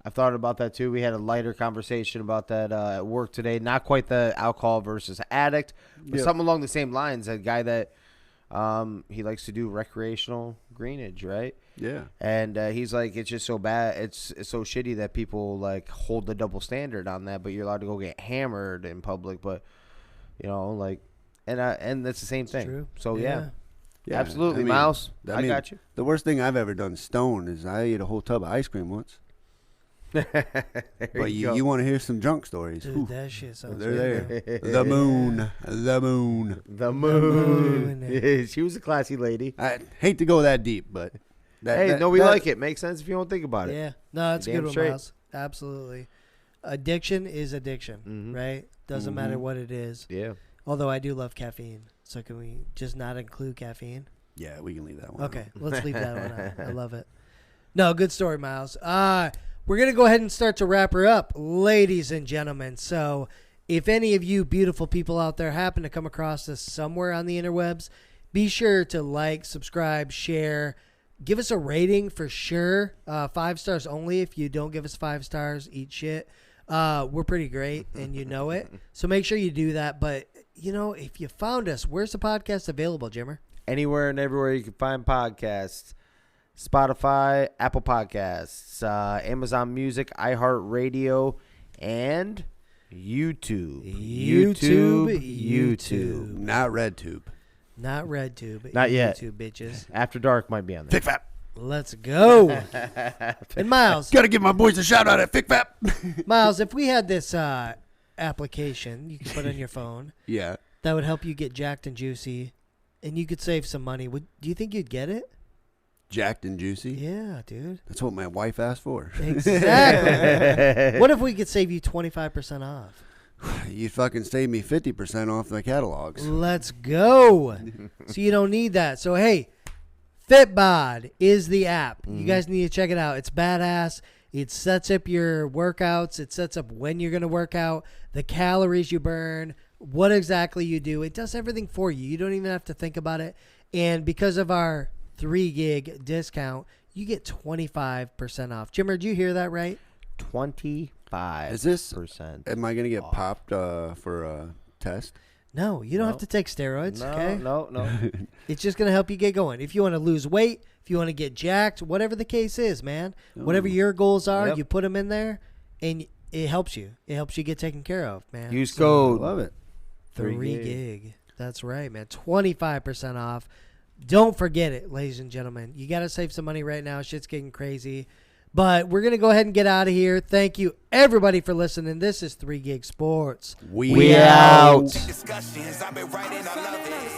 D: I've thought about that too. We had a lighter conversation about that at work today. Not quite the alcohol versus addict, but something along the same lines. A guy that he likes to do recreational greenage, right?
C: Yeah. And
D: he's like, it's just so bad. It's so shitty that people hold the double standard on that, but you're allowed to go get hammered in public. But, and that's the same thing.
B: True.
D: So, yeah.
C: Yeah,
D: Absolutely, Miles. I got you.
C: The worst thing I've ever done stoned is I ate a whole tub of ice cream once. But you want to hear some drunk stories?
B: Dude, that shit sounds
C: They're
B: good.
C: there. The moon.
D: She was a classy lady.
C: I hate to go that deep, but
D: we like it. Makes sense if you don't think about it.
B: Yeah, no, that's a good one,
D: straight.
B: Miles. Absolutely. Addiction is addiction, right? Doesn't matter what it is.
D: Yeah.
B: Although I do love caffeine, so can we just not include caffeine?
C: Yeah, we can leave that one.
B: Okay, let's leave that one out. I love it. No, good story, Miles. We're going to go ahead and start to wrap her up, ladies and gentlemen. So if any of you beautiful people out there happen to come across this somewhere on the interwebs, be sure to like, subscribe, share. Give us a rating for sure. 5 stars only. If you don't give us 5 stars, eat shit. We're pretty great, and you know it. So make sure you do that. But, if you found us, where's the podcast available, Jimmer?
D: Anywhere and everywhere you can find podcasts. Spotify, Apple Podcasts, Amazon Music, iHeartRadio, and YouTube. YouTube.
C: Not RedTube.
B: Not RedTube.
D: Not yet.
B: YouTube, bitches.
D: After Dark might be on there.
C: FickFap.
B: Let's go. And Miles.
C: Got to give my boys a shout out at FickFap.
B: Miles, if we had this application you could put on your phone
C: that
B: would help you get jacked and juicy, and you could save some money, do you think you'd get it?
C: Jacked and juicy?
B: Yeah, dude.
C: That's what my wife asked for.
B: Exactly. What if we could save you 25% off?
C: You'd fucking save me 50% off the catalogs.
B: Let's go. So you don't need that. So, hey, Fitbod is the app. You guys need to check it out. It's badass. It sets up your workouts. It sets up when you're going to work out, the calories you burn, what exactly you do. It does everything for you. You don't even have to think about it. And because of our 3 gig discount, you get 25% off. Jimmer, did you hear that right?
D: 25%.
C: Is this? Am I gonna get popped for a test?
B: No, you don't have to take steroids. Okay.
D: No.
B: It's just gonna help you get going. If you want to lose weight, if you want to get jacked, whatever the case is, man, whatever your goals are, you put them in there, and it helps you. It helps you get taken care of, man.
D: Use code.
C: Love it.
B: 3 gig. That's right, man. 25% off. Don't forget it, ladies and gentlemen. You got to save some money right now. Shit's getting crazy. But we're going to go ahead and get out of here. Thank you, everybody, for listening. This is 3 Gig Sports.
C: We out.
A: Discussions, I've been writing, I love it.